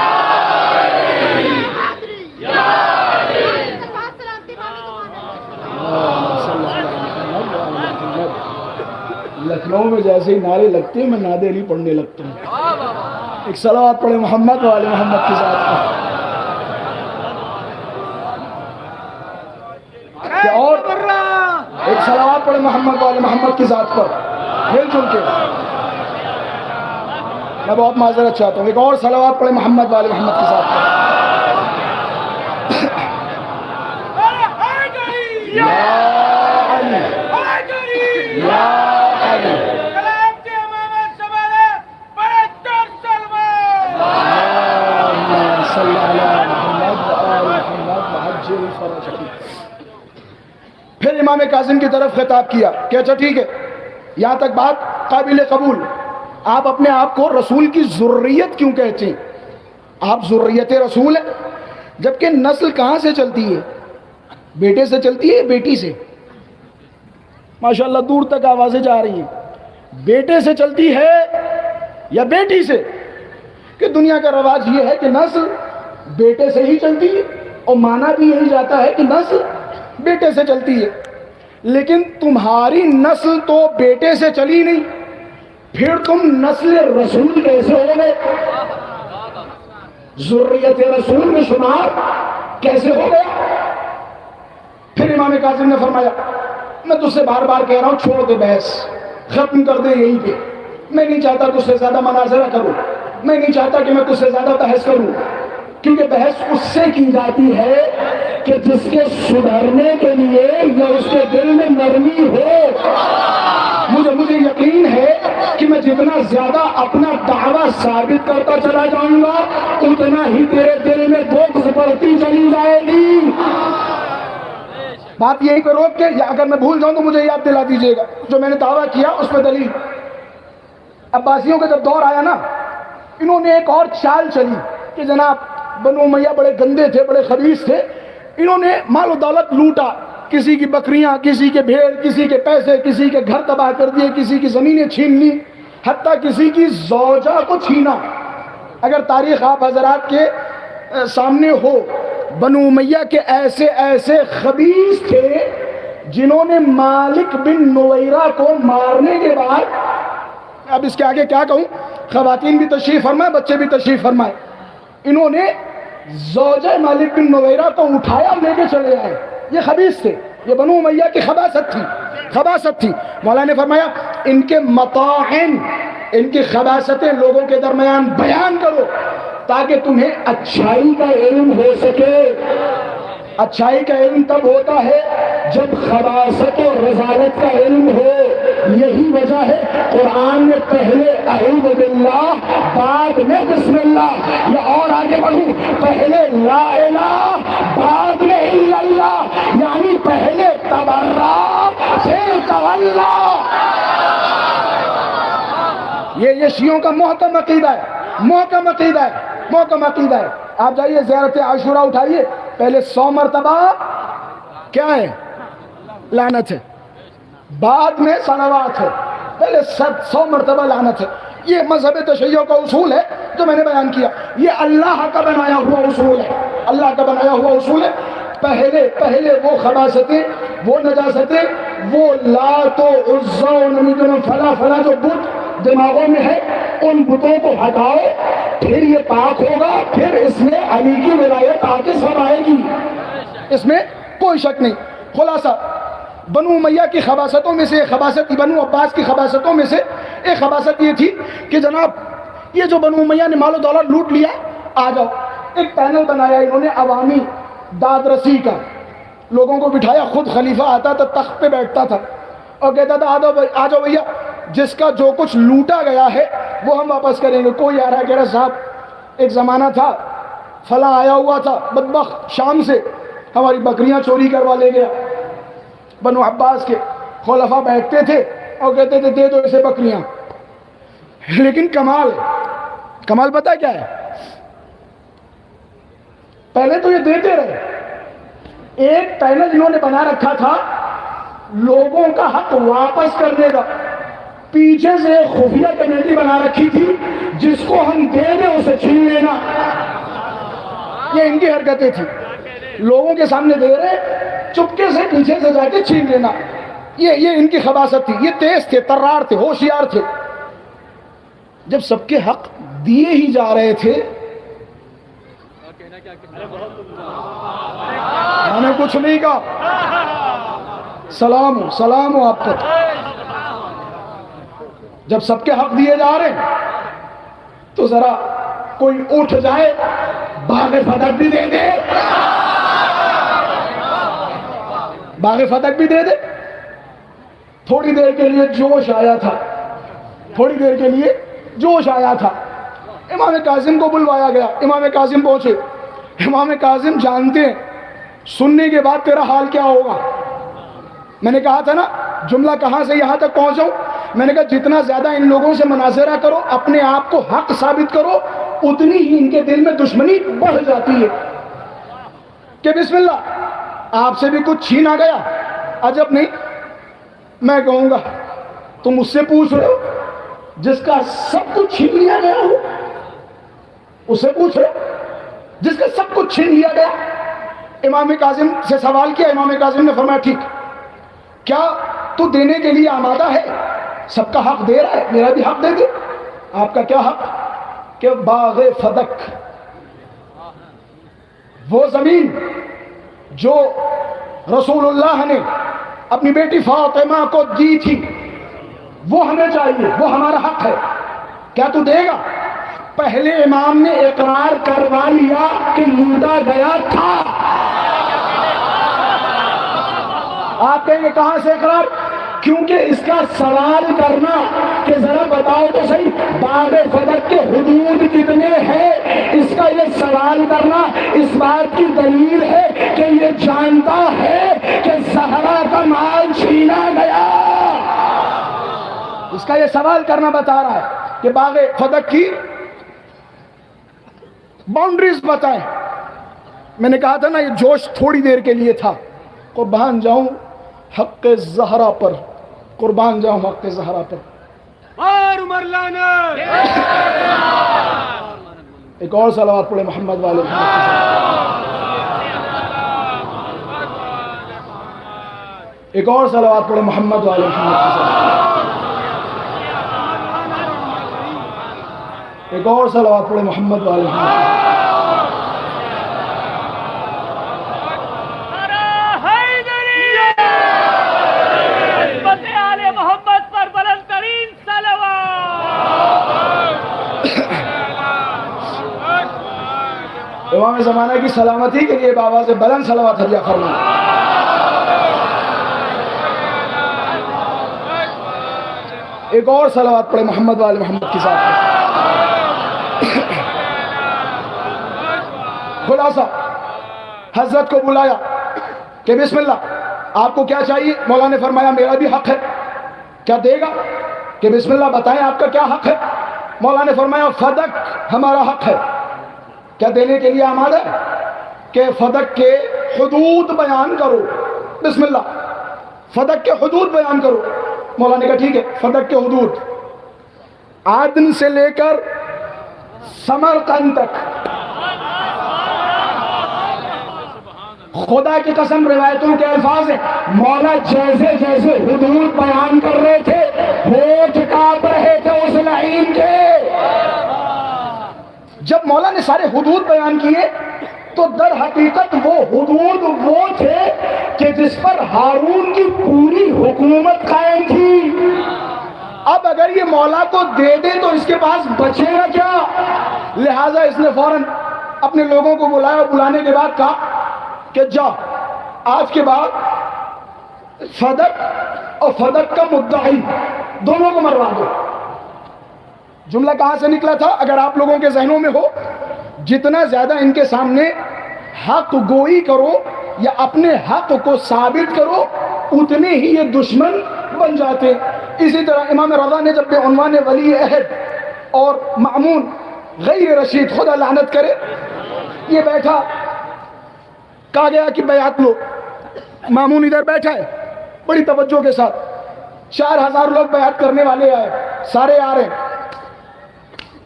حیدری یا سلامتی لکھنؤ میں جیسے ہی نعرے لگتے ہیں میں ناد علی پڑھنے لگتا ہوں. ایک صلوات پڑھے محمد والے محمد کے ساتھ. اور ایک صلوات پڑھے محمد والے محمد کی ذات پر مل جل کے. میں بہت معذرت چاہتا ہوں. ایک اور صلوات پڑھے محمد والے محمد کی ذات پر. یا علی یا علی صلی اللہ محمد آل محمد وعجل فرجہ. پھر امام کاظم کی طرف خطاب کیا کہ اچھا ٹھیک ہے, یہاں تک بات قابل قبول. آپ اپنے آپ کو رسول کی ذریت کیوں کہتے ہیں؟ آپ ذریت رسول ہیں، جبکہ نسل کہاں سے چلتی ہے؟ بیٹے سے چلتی ہے، بیٹی سے؟ ماشاءاللہ دور تک آوازیں جا رہی ہیں۔ بیٹے سے چلتی ہے یا بیٹی سے؟ کہ دنیا کا رواج یہ ہے کہ نسل بیٹے سے ہی چلتی ہے، اور مانا بھی یہی جاتا ہے کہ نسل بیٹے سے چلتی ہے، لیکن تمہاری نسل تو بیٹے سے چلی نہیں، پھر تم نسل رسول کیسے ہو گئے؟ ذریت رسول میں شمار کیسے ہو گیا؟ پھر امام کاظم نے فرمایا، میں تجھ سے بار بار کہہ رہا ہوں چھوڑ دے بحث، ختم کر دے یہیں پہ، میں نہیں چاہتا تجھ سے زیادہ مناظرہ کروں، میں نہیں چاہتا کہ میں تجھ سے زیادہ بحث کروں، کیونکہ بحث اس سے کی جاتی ہے کہ جس کے سدھرنے کے لیے یا اس کے دل میں نرمی ہو۔ مجھے یقین ہے کہ میں جتنا زیادہ اپنا دعویٰ ثابت کرتا چلا جاؤں گا اتنا ہی تیرے دل میں بغض بڑھتی چلی جائے گی۔ بات یہی پہ روک کے، یا اگر میں بھول جاؤں تو مجھے یاد دلا دیجیے گا جو میں نے دعویٰ کیا اس پہ دلیل۔ عباسیوں کا جب دور آیا نا، انہوں نے ایک اور چال چلی کہ جناب بنو امیہ بڑے گندے تھے، بڑے خبیث تھے، انہوں نے مال و دولت لوٹا، کسی کی بکریاں، کسی کے بھیڑ، کسی کے پیسے، کسی کے گھر تباہ کر دیے، کسی کی زمینیں چھین لی، حتیٰ کسی کی زوجہ کو چھینا۔ اگر تاریخ آپ حضرات کے سامنے ہو، بنو امیہ کے ایسے ایسے خبیث تھے جنہوں نے مالک بن نویرہ کو مارنے کے بعد، اب اس کے آگے کیا کہوں، خواتین بھی تشریف فرمائے، بچے بھی تشریف فرمائے، انہوں نے زوجہ مالک بن نویرہ کو اٹھایا، لے کے چلے آئے۔ یہ خبیث تھے، یہ بنو امیہ کی خباثت تھی۔ مولا نے فرمایا ان کے مطاعن، ان کی خباثتیں لوگوں کے درمیان بیان کرو تاکہ تمہیں اچھائی کا علم ہو سکے۔ اچھائی کا علم تب ہوتا ہے جب خباثت و رذالت کا علم ہو۔ یہی وجہ ہے قرآن میں پہلے اعوذ باللہ، بعد میں بسم اللہ، یا اور آگے بڑھوں پہلے لا الہ، بعد میں الا اللہ، یعنی پہلے تبرا پھر تولا۔ یہ شیعوں کا محکم عقیدہ ہے۔ آپ جائیے زیارت عاشورہ اٹھائیے، پہلے 100 مرتبہ کیا ہے؟ لعنت ہے، بعد میں صلوات ہے، پہلے 100 مرتبہ لعنت ہے۔ یہ مذہب تشیع کا اصول ہے جو میں نے بیان کیا، یہ اللہ کا بنایا ہوا اصول ہے۔ پہلے وہ خباثتیں، وہ نجاستیں، وہ لات و عزا و نمیدن فلا جو بت دماغوں میں ہے، ان بتوں کو ہٹاؤ، پھر یہ پاک ہوگا، پھر اس میں علی کی ولایت آ کے سب آئے گی، اس میں کوئی شک نہیں۔ خلاصہ بنو امیہ کی خباثتوں میں سے ایک خباثت، بنو عباس کی خباثتوں میں سے ایک خباثت یہ تھی کہ جناب یہ جو بنو امیہ نے مال و دولت لوٹ لیا، آ جاؤ۔ ایک پینل بنایا انہوں نے عوامی داد رسی کا، لوگوں کو بٹھایا، خود خلیفہ آتا تھا، تخت پہ بیٹھتا تھا اور کہتا تھا آ جاؤ بھیا، جس کا جو کچھ لوٹا گیا ہے وہ ہم واپس کریں گے۔ کوئی آ رہا ہے کہہ رہا صاحب ایک زمانہ تھا فلاں آیا ہوا تھا بدبخت شام سے، ہماری بکریاں چوری کروا لے گیا۔ بنو عباس کے خلفاء بیٹھتے تھے اور کہتے تھے دے دو اسے بکریاں، لیکن کمال پتہ کیا ہے؟ پہلے تو یہ دیتے رہے، ایک پینل انہوں نے بنا رکھا تھا لوگوں کا حق واپس کرنے کا، پیچھے سے خفیہ کمیٹی بنا رکھی تھی جس کو ہم دے دیں اسے چھین لینا۔ یہ ان کی حرکتیں تھی، لوگوں کے سامنے دے رہے، چپکے سے پیچھے سے جا کے چھین لینا۔ یہ ان کی خباثت تھی۔ یہ تیز تھے، ترار تھے، ہوشیار تھے۔ جب سب کے حق دیے ہی جا رہے تھے، میں نے کچھ نہیں کہا، سلام ہو آپ تک۔ جب سب کے حق دیے جا رہے ہیں تو ذرا کوئی اٹھ جائے، باغ فتح بھی دے دے، تھوڑی دیر کے لیے جوش آیا تھا، امام کاظم کو بلوایا گیا، امام کاظم پہنچے۔ امام کاظم جانتے ہیں سننے کے بعد تیرا حال کیا ہوگا۔ میں نے کہا تھا نا جملہ کہاں سے یہاں تک پہنچاؤں، میں نے کہا جتنا زیادہ ان لوگوں سے مناظرہ کرو، اپنے آپ کو حق ثابت کرو، اتنی ہی ان کے دل میں دشمنی بڑھ جاتی ہے کہ بسم اللہ آپ سے بھی کچھ چھینا گیا، عجب نہیں، میں کہوں گا تم اس سے پوچھ رہے ہو جس کا سب کچھ چھین لیا گیا ہو، اس سے پوچھ رہے ہو جس کا سب کچھ چھین لیا گیا۔ امام کاظم سے سوال کیا، امام کاظم نے فرمایا ٹھیک، کیا تو دینے کے لیے آمادہ ہے؟ سب کا حق دے رہا ہے، میرا بھی حق دے دے۔ آپ کا کیا حق؟ کہ باغ فدق، وہ زمین جو رسول اللہ نے اپنی بیٹی فاطمہ کو دی تھی، وہ ہمیں چاہیے، وہ ہمارا حق ہے، کیا تو دے گا؟ پہلے امام نے اقرار کروا لیا کہ لوٹا گیا تھا۔ آپ کہیں گے کہاں سے اقرار؟ کیونکہ اس کا سوال کرنا کہ ذرا بتاؤ تو صحیح باغ فدق کے حدود کتنے ہیں، اس کا یہ سوال کرنا اس بات کی دلیل ہے کہ یہ جانتا ہے کہ صحرا کا مال چھینا گیا۔ اس کا یہ سوال کرنا بتا رہا ہے کہ باغ فدق کی باؤنڈریز بتائیں۔ میں نے کہا تھا نا یہ جوش تھوڑی دیر کے لیے تھا، قربان جاؤں حق زہرا پر، قربان جاؤں حق زہرا پر۔ اور عمر لانا ایک اور صلوات پڑھے محمد والے محمد کے ساتھ، ایک اور صلوات پڑھے محمد والے محمد کے ساتھ، ایک اور صلوات پڑھے محمد والے محمد کے ساتھ۔ امام زمانہ کی سلامتی کے لیے بابا سے بلند صلوات ہدیہ فرمائیں۔ ایک اور صلوات پڑھے محمد والے محمد کے ساتھ۔ خلاصہ حضرت کو بلایا کہ بسم اللہ آپ کو کیا چاہیے؟ مولا نے فرمایا میرا بھی حق ہے، کیا دے گا؟ کہ بسم اللہ بتائیں آپ کا کیا حق ہے؟ مولا نے فرمایا فدق ہمارا حق ہے، کیا دینے کے لیے آمادہ ہے؟ کہ فدق کے حدود بیان کرو، بسم اللہ فدق کے حدود بیان کرو۔ مولا نے کہا ٹھیک ہے، فدق کے حدود عدن سے لے کر سمرقند تک، خدا کی قسم روایتوں کے الفاظ ہیں، مولا جیسے جیسے حدود بیان کر رہے تھے ہوٹھ کانپ رہے تھے اس لعین کے۔ جب مولا نے سارے حدود بیان کیے تو در حقیقت وہ حدود وہ تھے کہ جس پر ہارون کی پوری حکومت قائم تھی۔ اب اگر یہ مولا کو دے دے تو اس کے پاس بچے گا کیا؟ لہٰذا اس نے فوراً اپنے لوگوں کو بلایا اور بلانے کے بعد کہا کہ جا آج کے بعد فدق اور فدق کا مدعی دونوں کو مروا دو۔ جملہ کہاں سے نکلا تھا؟ اگر آپ لوگوں کے ذہنوں میں ہو، جتنا زیادہ ان کے سامنے حق گوئی کرو یا اپنے حق کو ثابت کرو اتنے ہی یہ دشمن بن جاتے۔ اسی طرح امام رضا نے جب بے عنوان ولی عہد اور مأمون غیر رشید خدا لعنت کرے یہ بیٹھا، کہا گیا کہ بیعت لو، مأمون ادھر بیٹھا ہے بڑی توجہ کے ساتھ، 4000 لوگ بیعت کرنے والے آئے، سارے آ رہے ہیں،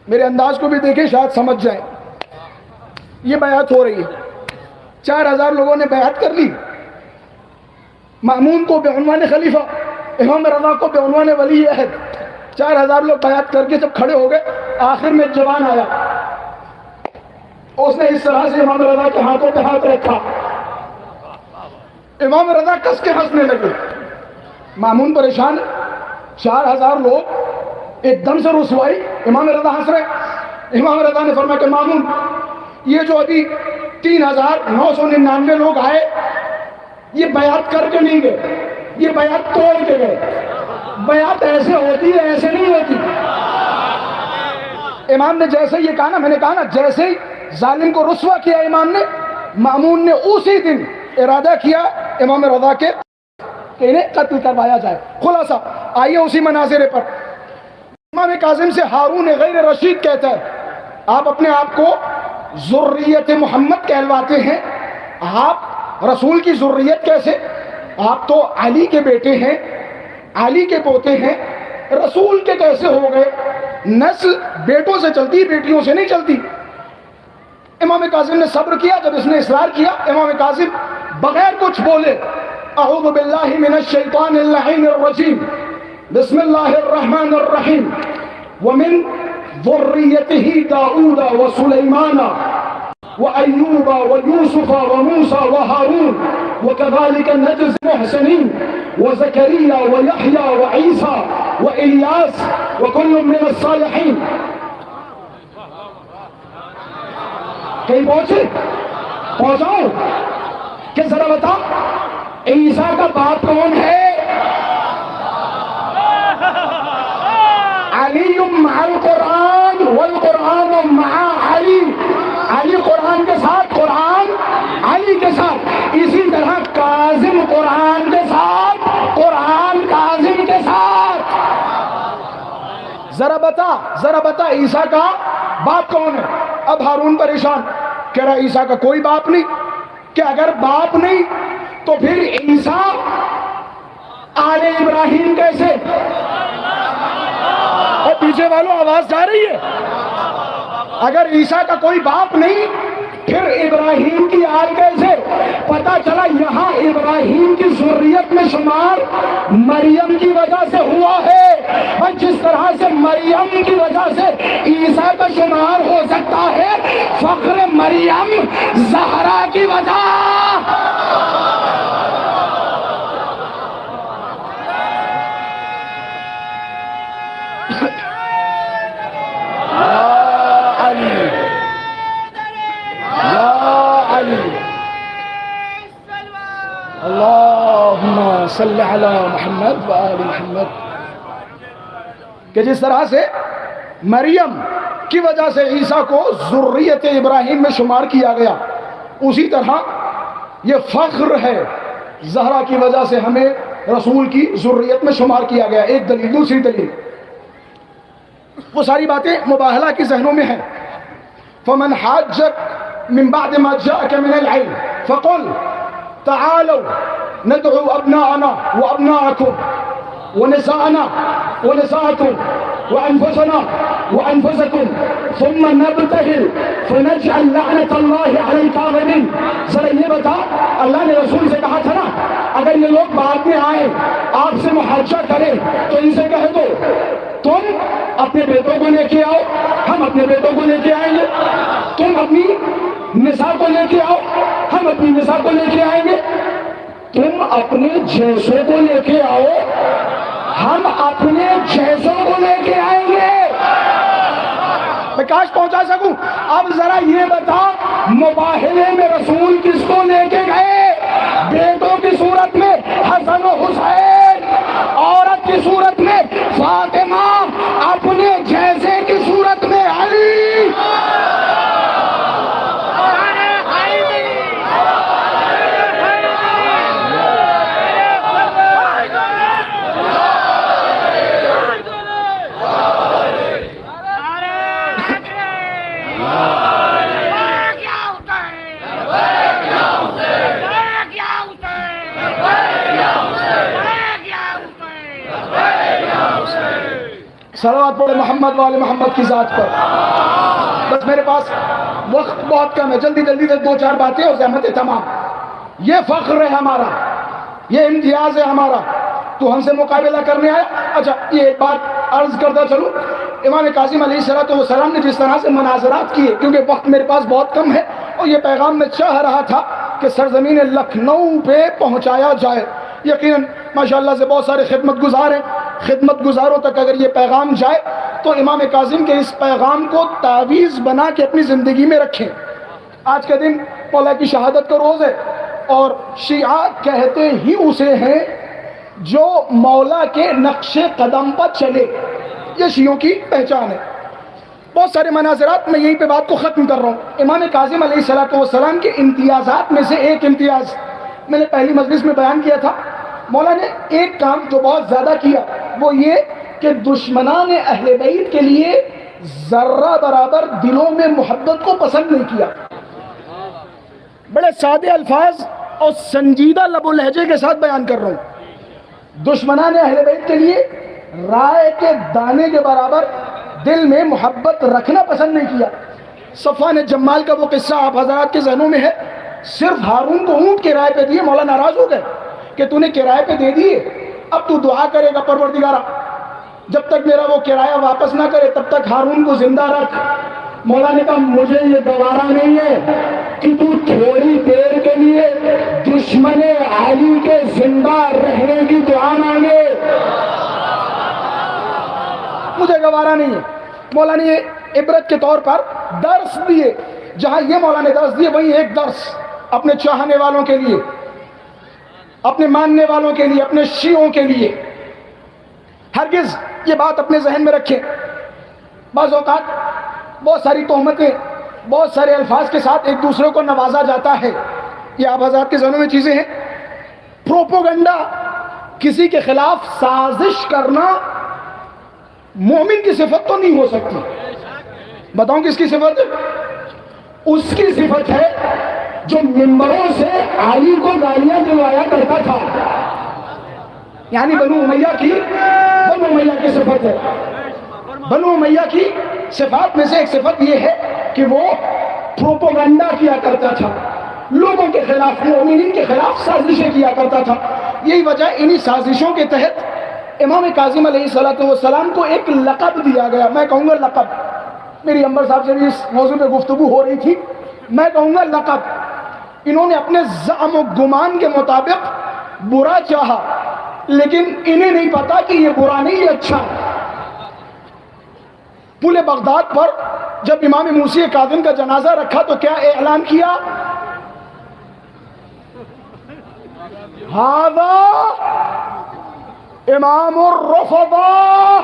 میرے انداز کو بھی دیکھیں شاید سمجھ جائیں، یہ بیعت ہو رہی ہے، 4000 لوگوں نے بیعت کر لی، مأمون کو بے عنوان خلیفہ، امام رضا کو بے عنوان ولی عہد، 4000 لوگ بیعت کر کے جب کھڑے ہو گئے، آخر میں جوان آیا، اس نے اس طرح سے امام رضا کے ہاتھوں پہ ہاتھ رکھا، امام رضا کس کے ہنسنے لگے، مأمون پریشان، 4000 لوگ ایک دم سے رسوائی، امام رضا ہنس رہے، امام رضا نے فرمایا کہ مأمون یہ جو ابھی 3999 لوگ آئے یہ بیعت کر کے نہیں گئے، یہ بیعت توڑ کے گئے، بیعت ایسے ہوتی ہے ایسے نہیں ہوتی۔ امام نے جیسے یہ کہا نا، میں نے کہا نا جیسے ظالم کو رسوا کیا امام نے، مأمون نے اسی دن ارادہ کیا امام رضا کے کہ انہیں قتل کروایا جائے۔ خلاصہ آئیے اسی مناظرے پر، امام کاظم سے ہارون غیر رشید کہتا ہے آپ اپنے آپ کو ذریت محمد کہلواتے ہیں، آپ رسول کی ذریت کیسے؟ آپ تو علی کے بیٹے ہیں، علی کے پوتے ہیں، رسول کے کیسے ہو گئے؟ نسل بیٹوں سے چلتی، بیٹیوں سے نہیں چلتی۔ امام کاظم نے صبر کیا، جب اس نے اصرار کیا امام کاظم بغیر کچھ بولے اعوذ باللہ من الشیطان اللعین الرجیم بسم اللہ الرحمن الرحیم ومن ذریته داؤد وسلیمان وأيوب ويوسف وموسى وهارون وكذلك نجزي المحسنين وزكريا ويحيى وعيسى وإلياس وكل من الصالحين۔ کہیں پہنچاؤ کہ ذرا بتا عیسیٰ کا باپ کون ہے؟ علی مع القرآن والقرآن مع علی، علی قرآن کے ساتھ، قرآن علی کے ساتھ۔ اسی طرح کاظم قرآن کے ساتھ، قرآن کاظم کے ساتھ۔ ذرا بتا عیسیٰ کا باپ کون ہے؟ اب ہارون پریشان، کہہ رہا عیسیٰ کا کوئی باپ نہیں۔ کہ اگر باپ نہیں تو پھر عیسیٰ آل ابراہیم کیسے؟ اور پیچھے والوں آواز جا رہی ہے، اگر عیسیٰ کا کوئی باپ نہیں پھر ابراہیم کی آل کیسے؟ پتہ چلا یہاں ابراہیم کی ذریت میں شمار مریم کی وجہ سے ہوا ہے، اور جس طرح سے مریم کی وجہ سے عیسیٰ کا شمار ہو سکتا ہے، فخر مریم زہرا کی وجہ۔ اللہم صلی علی محمد و آل محمد۔ کہ جس طرح سے مریم کی وجہ سے عیسیٰ کو ذریت ابراہیم میں شمار کیا گیا، اسی طرح یہ فخر ہے، زہرا کی وجہ سے ہمیں رسول کی ذریت میں شمار کیا گیا۔ ایک دلیل، دوسری دلیل، وہ ساری باتیں مباہلہ کی ذہنوں میں ہیں۔ فمن حاجک من بعد ما جاءک من العلم فقل تعالوا ندعو ابناءنا وابناءكم ونساءنا ونساءكم وانفسنا وانفسكم ثم نبتهل فنجعل لعنة الله على الكاذبين۔ ذرا یہ بتا، اللہ نے رسول سے کہا تھا نا اگر یہ لوگ بعد میں آئے آپ سے محاجہ کریں تو ان سے کہہ دو تم اپنے بیٹوں کو لے کے آؤ، ہم اپنے بیٹوں کو لے کے آئیں گے، تم اپنی نساء کو لے کے آؤ، ہم اپنی نساء کو لے کے آئیں گے، تم اپنے جیسوں کو لے کے آؤ، ہم اپنے جیسوں کو لے کے آئیں گے۔ میں کاش پہنچا سکوں۔ اب ذرا یہ بتا، مباہلے میں رسول کس کو لے کے گئے؟ بیٹوں کی صورت میں حسن و حسین، عورت کی صورت میں فاطمہ، اپنے جیسے کی صورت میں علی۔ صلوات پڑھے محمد وآل محمد کی ذات پر۔ بس میرے پاس وقت بہت کم ہے، جلدی جلدی سے دو چار باتیں اور زحمتیں تمام۔ یہ فخر ہے ہمارا، یہ امتیاز ہے ہمارا، تو ہم سے مقابلہ کرنے آیا۔ اچھا یہ ایک بات عرض کرتا چلوں، امام کاظم علیہ السلام نے جس طرح سے مناظرات کیے، کیونکہ وقت میرے پاس بہت کم ہے اور یہ پیغام میں چاہ رہا تھا کہ سرزمین لکھنؤ پہ پہنچایا جائے۔ یقیناً ماشاءاللہ سے بہت سارے خدمت گزار ہیں، خدمت گزاروں تک اگر یہ پیغام جائے تو امام کاظم کے اس پیغام کو تعویذ بنا کے اپنی زندگی میں رکھیں۔ آج کا دن مولا کی شہادت کا روز ہے اور شیعہ کہتے ہی اسے ہیں جو مولا کے نقش قدم پر چلے، یہ شیعوں کی پہچان ہے۔ بہت سارے مناظرات میں یہیں پہ بات کو ختم کر رہا ہوں۔ امام کاظم علیہ السلام کے امتیازات میں سے ایک امتیاز میں نے پہلی مجلس میں بیان کیا تھا، مولا نے ایک کام جو بہت زیادہ کیا وہ یہ کہ دشمنان اہل بیت کے لیے ذرہ برابر دلوں میں محبت کو پسند نہیں کیا. بڑے سادے الفاظ اور سنجیدہ لب و لہجے کے ساتھ بیان کر رہا ہوں. دشمنان اہل بیت کے لیے رائے کے دانے کے برابر دل میں محبت رکھنا پسند نہیں کیا. صفوان جمال کا وہ قصہ آپ حضرات کے ذہنوں میں ہے. صرف ہارون کو اونٹ کرائے پہ دیے، مولا ناراض ہو گئے کہ تو نے کرائے پہ دے دیے، اب تو دعا کرے گا پروردگارا جب تک میرا وہ کرایہ واپس نہ کرے تب تک ہارون کو زندہ رکھ. مولا نے کہا مجھے یہ گوارا نہیں ہے کہ تو تھوڑی دیر کے لیے دشمن علی کے زندہ رہنے کی دعا مانگے، مجھے گوارا نہیں ہے. مولا نے یہ عبرت کے طور پر درس دیے. جہاں یہ مولا نے درس دیے وہیں ایک درس اپنے چاہنے والوں کے لیے، اپنے ماننے والوں کے لیے، اپنے شیعوں کے لیے. ہرگز یہ بات اپنے ذہن میں رکھیں. بعض اوقات بہت ساری تہمتیں بہت سارے الفاظ کے ساتھ ایک دوسرے کو نوازا جاتا ہے. یہ آپ حضرات کے ذہنوں میں چیزیں ہیں. پروپوگنڈا، کسی کے خلاف سازش کرنا مومن کی صفت تو نہیں ہو سکتی. بتاؤں کس کی صفت ہے؟ اس کی صفت ہے جو ممبروں سے علی کو گالیاں دلوایا کرتا تھا. یعنی بنو امیہ کی صفت ہے. بنو امیہ کی صفات میں سے ایک صفت یہ ہے کہ وہ پروپوگنڈا کیا کرتا تھا، لوگوں کے خلاف، مومنین کے خلاف سازشیں کیا کرتا تھا. یہی وجہ انہی سازشوں کے تحت امام کاظم علیہ السلام کو ایک لقب دیا گیا. میں کہوں گا لقب. میری انور صاحب سے بھی اس موضوع پہ گفتگو ہو رہی تھی. میں کہوں گا لقب. انہوں نے اپنے زعم و گمان کے مطابق برا چاہا، لیکن انہیں نہیں پتا کہ یہ برا نہیں، یہ اچھا. پل بغداد پر جب امام موسی کاظم کا جنازہ رکھا تو کیا اعلان کیا؟ ھذا امام الرفضاء،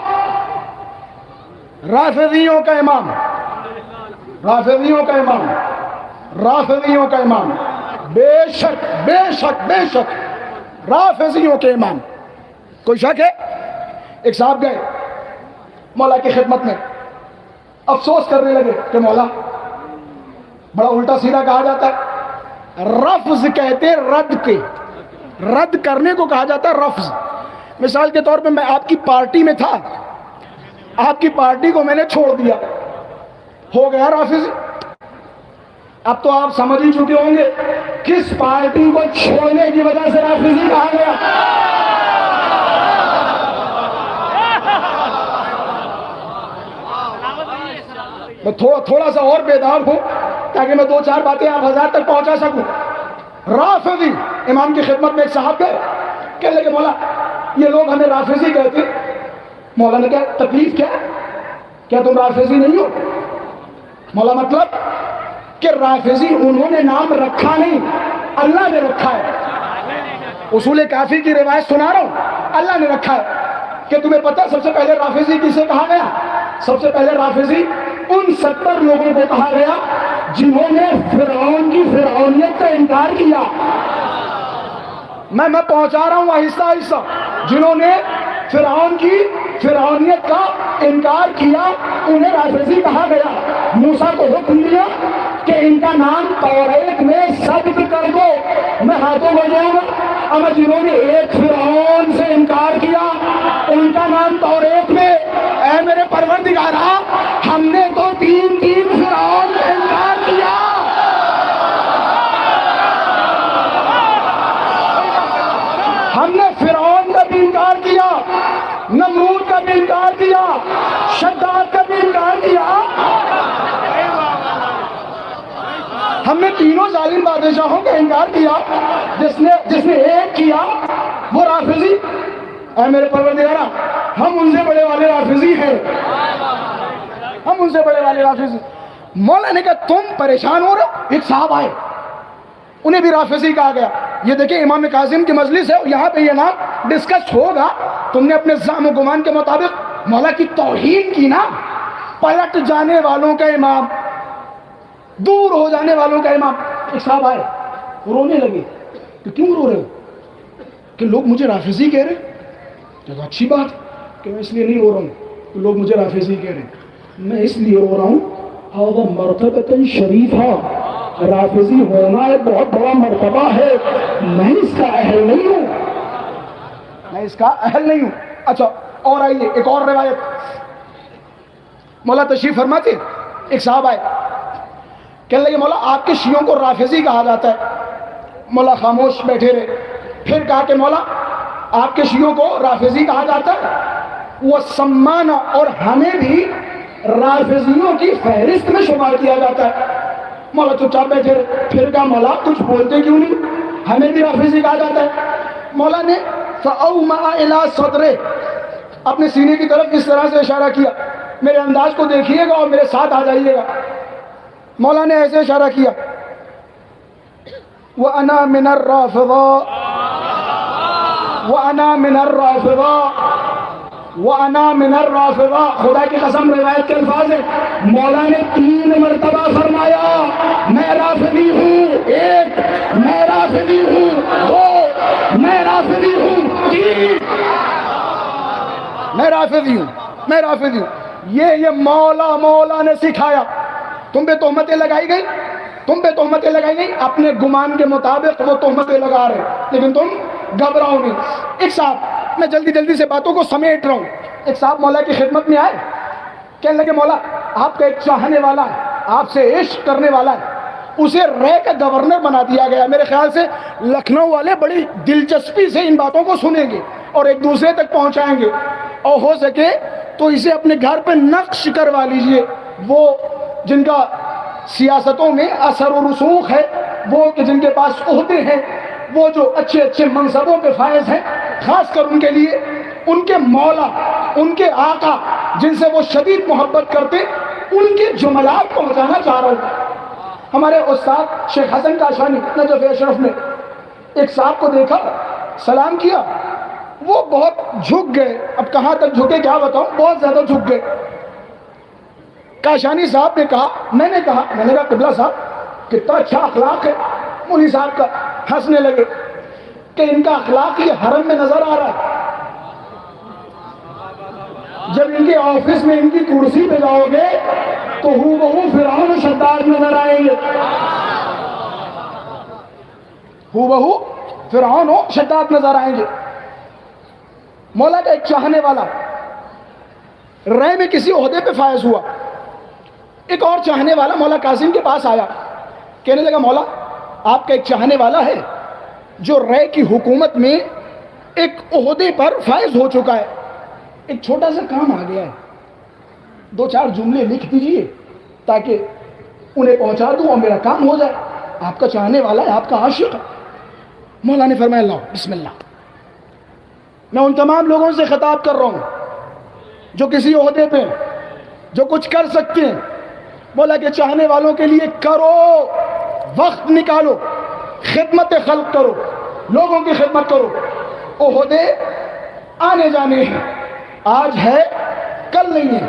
رافضیوں کا امام، رافضیوں کا امام، رافضیوں کا امام. بے شک بے شک بے شک رافضیوں کے امام. کوئی شک ہے؟ ایک صاحب گئے مولا کی خدمت میں، افسوس کرنے لگے کہ مولا، بڑا الٹا سیدھا کہا جاتا ہے. رفض کہتے رد کے، رد کرنے کو کہا جاتا ہے رفض. مثال کے طور پہ میں آپ کی پارٹی میں تھا، آپ کی پارٹی کو میں نے چھوڑ دیا، ہو گیا رافض. اب تو آپ سمجھ ہی چکے ہوں گے کس پارٹی کو چھوڑنے کی وجہ سے رافضی کہا گیا. میں تھوڑا سا اور بیدار ہوں تاکہ میں دو چار باتیں آپ حضرات تک پہنچا سکوں. رافضی امام کی خدمت میں ایک صاحب گئے، کہنے لگے مولا یہ لوگ ہمیں رافضی کہتے. مولا نے کہا تکلیف کیا تم رافضی نہیں ہو؟ مولا مطلب کہ رافضی انہوں نے نام رکھا نہیں، اللہ نے رکھا ہے. اصول کافی کی روایت سنا رہا ہوں، اللہ نے رکھا ہے. کہ تمہیں پتہ سب سے پہلے رافضی کسے کہا گیا؟ سب سے پہلے رافضی ان 70 لوگوں کو کہا گیا جنہوں نے فرعون کی فرعونیت کا انکار کیا. میں پہنچا رہا ہوں آہستہ آہستہ. جنہوں نے فرعون کی فرعونیت کا انکار کیا انہیں رافضی کہا گیا. موسیٰ کو حکم دیا کہ ان کا نام توریت میں ثبت کر دو. میں ہاتھوں بجاؤں گا. اما جنہوں نے ایک فرعون سے انکار کیا ان کا نام توریت میں، اے میرے پروردگارا ہم نے تو تین فرعون سے انکار کیا. ہم نے فرعون کا بھی انکار کیا، نمرود کا بھی انکار کیا، شداد کا بھی انکار کیا. ہم نے تینوں ظالم بادشاہوں کا انکار کیا. جس نے ایک کیا وہ رافضی. اے میرے پروردگارا ہم ان سے بڑے والے رافضی ہیں، ہم ان سے بڑے والے رافضی. مولا نے کہا تم پریشان ہو رہے. ایک صاحب آئے، انہیں بھی رافضی کہا گیا. یہ دیکھیں امام کاظم کی مجلس ہے، یہاں پہ یہ نام ڈسکس ہوگا. تم نے اپنے زعم و گمان کے مطابق مولا کی توہین کی نا. پلٹ جانے والوں کا امام، دور ہو جانے والوں کا امام. ایک صاحب آئے، رونے لگے. کہ کیوں رو رہے ہو؟ کہ لوگ مجھے رافضی کہہ رہے. تو اچھی بات کہ میں اس لیے نہیں رو رہا ہوں کہ لوگ مجھے رافضی کہہ رہے ہیں. میں اس لیے رو رہا ہوں هذا مرتبہ شریفہ، رافضی ہونا ایک بہت بڑا مرتبہ ہے، میں اس کا اہل نہیں ہوں، میں اس کا اہل نہیں ہوں۔ اچھا اور آئیے ایک اور روایت، مولا تشریف فرماتے ایک صاحب آئے کہنے لگے مولا آپ کے شیعوں کو رافضی کہا جاتا ہے۔ مولا خاموش بیٹھے رہے، پھر کہا کہ مولا آپ کے شیعوں کو رافضی کہا جاتا ہے، وہ سمانا اور ہمیں بھی رافضیوں کی فہرست میں شمار کیا جاتا ہے۔ مولا چپ چاپ بیٹھے رہے، پھر کہا مولا کچھ بولتے کیوں نہیں، ہمیں بھی رافضی کہا جاتا ہے۔ مولا نے فَأَوْمَعَ إِلَىٰ صَدْرِهِ اپنے سینے کی طرف اس طرح سے اشارہ کیا، میرے انداز کو دیکھیے گا اور میرے ساتھ آ جائیے گا۔ مولا نے ایسے اشارہ کیا، وَأَنَا مِنَ الرَّافِضَةِ وَأَنَا مِنَ الرَّافِضَةِ وَأَنَا مِنَ الرَّافِضَةِ خدا کی قسم روایت کے الفاظ ہیں، مولا نے 3 مرتبہ فرمایا میں رافضی ہوں، 1 میں رافضی ہوں، 2 میں رافضی ہوں، 3 میں رافضی ہوں، میں رافضی ہوں۔ یہ مولا نے سکھایا۔ تم پہ تہمتیں لگائی گئی، تم پہ تہمتیں لگائی گئی، اپنے گمان کے مطابق وہ تہمتیں لگا رہے، لیکن تم گھبراؤ نہیں۔ ایک صاحب، میں جلدی سے باتوں کو سمیٹ رہا ہوں، ایک صاحب مولا کی خدمت میں آئے، کہنے لگے مولا آپ کا ایک چاہنے والا ہے، آپ سے عشق کرنے والا ہے، اسے رے کا گورنر بنا دیا گیا۔ میرے خیال سے لکھنؤ والے بڑی دلچسپی سے ان باتوں کو سنیں گے اور ایک دوسرے تک پہنچائیں گے، اور ہو سکے تو اسے اپنے گھر پہ نقش کروا لیجئے۔ وہ جن کا سیاستوں میں اثر و رسوخ ہے، وہ کہ جن کے پاس عہدے ہیں، وہ جو اچھے منصبوں پہ فائز ہیں، خاص کر ان کے لیے ان کے مولا، ان کے آقا جن سے وہ شدید محبت کرتے، ان کے جملات پہنچانا چاہ رہا ہوں۔ ہمارے استاد شیخ حسن کاشانی نجف اشرف نے ایک صاحب کو دیکھا، سلام کیا، وہ بہت جھک گئے، اب کہاں تک جھکے کیا بتاؤں، بہت زیادہ جھک گئے۔ کاشانی صاحب نے کہا، میں نے کہا قبلہ صاحب کتنا اچھا اخلاق ہے مولوی صاحب کا، ہنسنے لگے کہ ان کا اخلاق یہ حرم میں نظر آ رہا ہے، جب ان کے آفس میں ان کی کرسی پہ جاؤ گے تو ہو بہو فرعون و شداد نظر آئیں گے، ہو بہو فرعون و شداد نظر آئیں گے۔ مولا کا ایک چاہنے والا رائے میں کسی عہدے پہ فائز ہوا، ایک اور چاہنے والا مولا قاسم کے پاس آیا، کہنے لگا مولا آپ کا ایک چاہنے والا ہے جو رائے کی حکومت میں ایک عہدے پر فائز ہو چکا ہے، ایک چھوٹا سا کام آ گیا ہے، 2-4 جملے لکھ دیجئے تاکہ انہیں پہنچا دوں اور میرا کام ہو جائے، آپ کا چاہنے والا ہے، آپ کا عاشق ہے۔ مولا نے فرمایا اللہ بسم اللہ۔ میں ان تمام لوگوں سے خطاب کر رہا ہوں جو کسی عہدے پہ جو کچھ کر سکتے ہیں، مولا کے چاہنے والوں کے لیے کرو، وقت نکالو، خدمت خلق کرو، لوگوں کی خدمت کرو۔ عہدے آنے جانے ہیں، آج ہے کل نہیں ہے،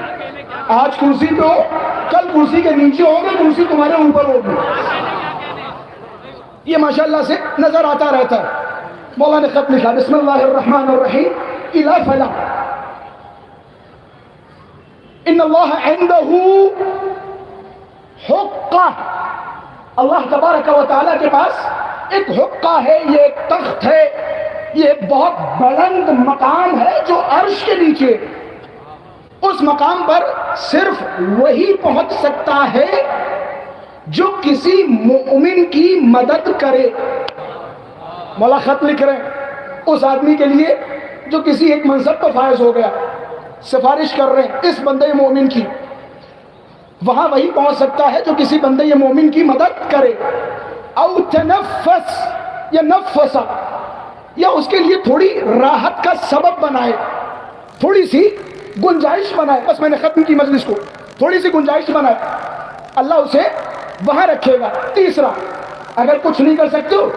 آج کرسی پہ ہو کل کرسی کے نیچے ہوگے، کرسی تمہارے اوپر ہوگی، یہ ماشاءاللہ سے نظر آتا رہتا ہے۔ مولا نے خط لکھا بسم اللہ الرحمن الرحیم الی فلاں ان اللہ عندہ حقہ، اللہ تبارک و تعالیٰ کے پاس ایک حقہ ہے، یہ ایک تخت ہے، یہ ایک بہت بلند مقام ہے جو عرش کے نیچے، اس مقام پر صرف وہی پہنچ سکتا ہے جو کسی مومن کی مدد کرے۔ مولا خط لکھ رہے ہیں اس آدمی کے لیے جو کسی ایک منصب پر فائز ہو گیا، سفارش کر رہے ہیں اس بندے مومن کی، وہاں وہی پہنچ سکتا ہے جو کسی بندے مومن کی مدد کرے، او تنفس یا نفسا، یا اس کے لیے تھوڑی راحت کا سبب بنائے، تھوڑی سی گنجائش بنائے، بس میں نے ختم کی مجلس کو، تھوڑی سی گنجائش بنائے، اللہ اسے وہاں رکھے گا۔ تیسرا، اگر کچھ نہیں کر سکتے ہو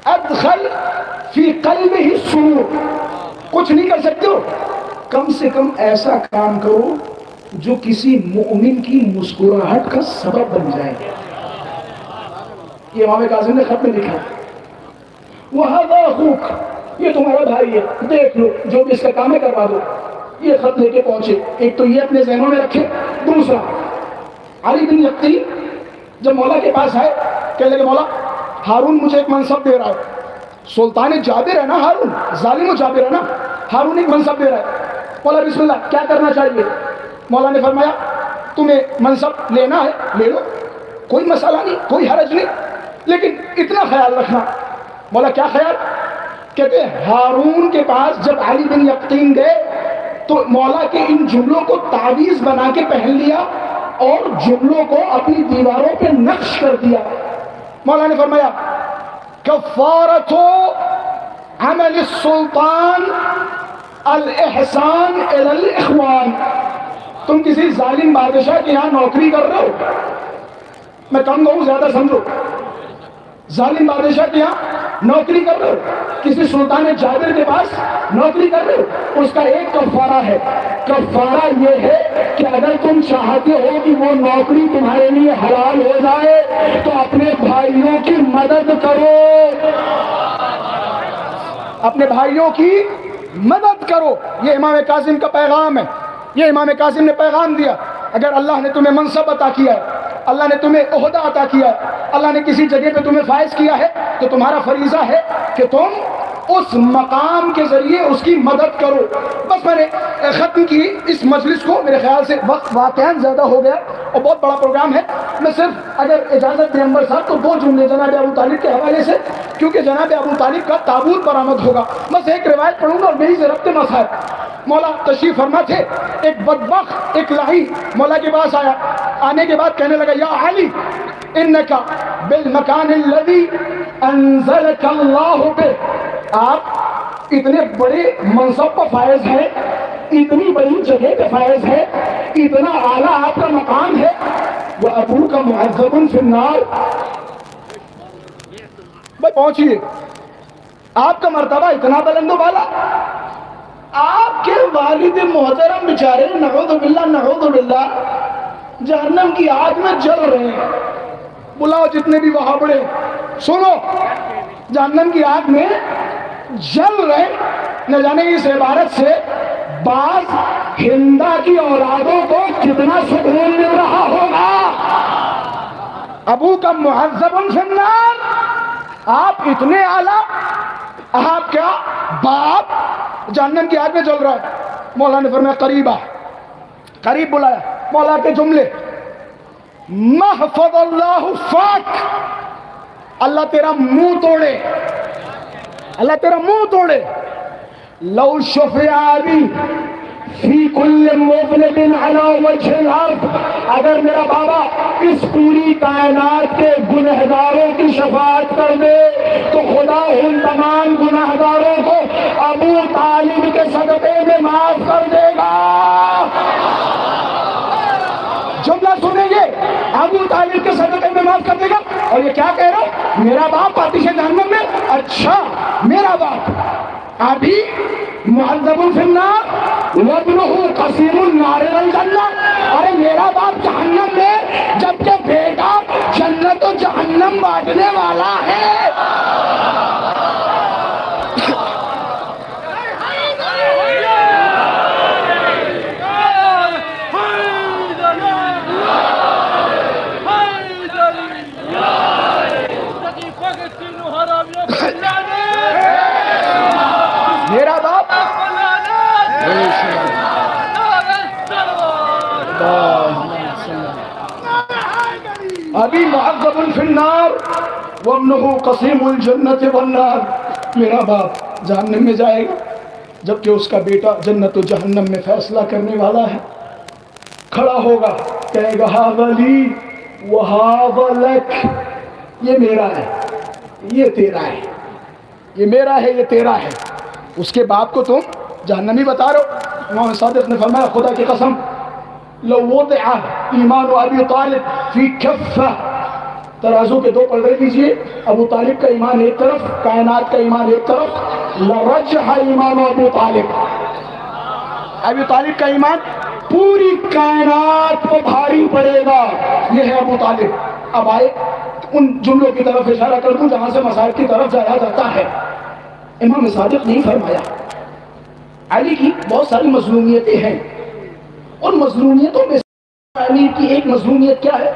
ادخل فی قلبہ السرور، کچھ نہیں کر سکتے ہو کم سے کم ایسا کام کرو جو کسی مومن کی مسکراہٹ کا سبب بن جائے۔ یہ امام کاظم نے خط میں لکھا، وَهَذَا أَخُوكَ، یہ تمہارا بھائی ہے، دیکھ لو جو بھی اس کا کام ہے کروا دو۔ یہ خط لے کے پہنچے، ایک تو یہ اپنے ذہنوں میں رکھے دوسرا علی بن یقین جب مولا کے پاس آئے کہنے لگے مولا ہارون مجھے ایک منصب دے رہا ہے، سلطان جابر ہے نا ہارون، ظالم و جابر ہے نا، ہارون ایک منصب دے رہا ہے، مولا بسم اللہ کیا کرنا چاہیے؟ مولا نے فرمایا تمہیں منصب لینا ہے لے لو، کوئی مسئلہ نہیں، کوئی حرج نہیں، لیکن اتنا خیال رکھنا۔ مولا کیا خیال؟ کہتے ہیں ہارون کے پاس جب علی بن یقین گئے تو مولا کے ان جملوں کو تعویذ بنا کے پہن لیا اور جملوں کو اپنی دیواروں پہ نقش کر دیا۔ مولا نے فرمایا کفارۃ عمل السلطان الاحسان الی الاخوان۔ تم کسی ظالم بادشاہ کے یہاں نوکری کر رہے ہو، میں کم کہوں زیادہ سمجھو، ظالم بادشاہ کے یہاں نوکری کر رہے ہو، کسی سلطان جابر کے پاس نوکری کر رہے ہو، اس کا ایک کفارہ ہے، کفارہ یہ ہے کہ اگر تم چاہتے ہو کہ وہ نوکری تمہارے لیے حلال ہو جائے تو اپنے بھائیوں کی مدد کرو، اپنے بھائیوں کی مدد کرو۔ یہ امام کاظم کا پیغام ہے، یہ امام کاظم نے پیغام دیا۔ اگر اللہ نے تمہیں منصب عطا کیا ہے، اللہ نے تمہیں عہدہ عطا کیا ہے، اللہ نے کسی جگہ پہ تمہیں فائز کیا ہے تو تمہارا فریضہ ہے کہ تم اس مقام کے ذریعے اس کی مدد کرو۔ بس میں نے ختم کی اس مجلس کو، میرے خیال سے وقت واقعاً زیادہ ہو گیا اور بہت بڑا پروگرام ہے، میں صرف اگر اجازت دیں انور صاحب تو 2 جملے جناب ابو طالب کے حوالے سے، کیونکہ جناب ابو طالب کا تابوت برآمد ہوگا، بس ایک روایت پڑھوں گا اور میری سے ربط مسائل۔ مولا تشریف فرما تھے، ایک بدبخت ایک لعین مولا کے پاس آیا، آنے کے بعد کہنے لگا یا علی انکا بالمکان الذی انزلک اللہ بہ، آپ اتنے بڑے منصب پر فائز ہیں، اتنی بڑی جگہ پہ فائز ہے، اتنا اعلیٰ آپ کا مقام ہے، وَأَبُوكَ مُعَذَّبٌ فِي النَّارِ۔ بھائی پہنچیے، آپ کا مرتبہ اتنا بلند و بالا، آپ کے والد محترم بیچارے نعوذ باللہ جہنم کی آگ میں جل رہے ہیں۔ بلاؤ جتنے بھی وہاں بڑے، سنو، جہنم کی آگ میں جل رہے، نہ جانے اس عبارت سے بعض ہندا کی اولادوں کو کتنا سکون مل رہا ہوگا۔ ابو کا معذب فی النار، آپ اتنے اعلیٰ، آپ کیا باپ جہنم کی آگ میں جل رہا ہے۔ مولا نے فرمایا قریب آ، قریب بلایا، مولا کے جملے محفظ اللہ فاک، اللہ تیرا منہ توڑے، اللہ تیرا منہ توڑے، لو شفع بی فی کل مظلم علی وجہ الارض، اگر میرا بابا اس پوری کائنات کے گنہگاروں کی شفاعت کر دے تو خدا ان تمام گنہگاروں کو ابو طالب کے صدقے میں معاف کر دے گا۔ جملہ سنیں گے، ابو طالب کے صدقے میں معاف کر دے گا، اور یہ کیا کہہ رہا ہوں، میرا باپ آتش جہنم میں، اچھا میرا باپ ابھی معذب فی النار وابنہ قسیم النار والجنہ، ارے میرا باپ جہنم میں جبکہ بیٹا جنت و جہنم بانٹنے والا ہے۔ میرا باپ ابھی معذب فی النار وابنہ قسیم الجنت والنار، میرا باپ جہنم میں جائے گا جبکہ اس کا بیٹا جنت و جہنم میں فیصلہ کرنے والا ہے۔ کھڑا ہوگا کہے گا ھذا لی وھذا لک، یہ میرا ہے یہ تیرا ہے، یہ میرا ہے یہ تیرا ہے۔ اس کے باپ کو تم جہنمی بتا رہے ہو۔ امام صادق نے فرمایا خدا کی قسم لو وضع ایمان ابی طالب فی کفہ، ترازو کے 2 پلڑے لیجئے، ابو طالب کا ایمان ایک طرف، کائنات کا ایمان ایک طرف، لرجح ایمان ابو طالب، ابو طالب کا ایمان پوری کائنات کو بھاری پڑے گا۔ یہ ہے ابو طالب۔ اب آئے ان جملوں کی طرف اشارہ کر دوں جہاں سے مسائل کی طرف جایا جاتا ہے۔ امام صادق نے فرمایا علی کی بہت ساری مظلومیتیں ہیں، ان مظلومیتوں میں امیر کی ایک مظلومیت کیا ہے؟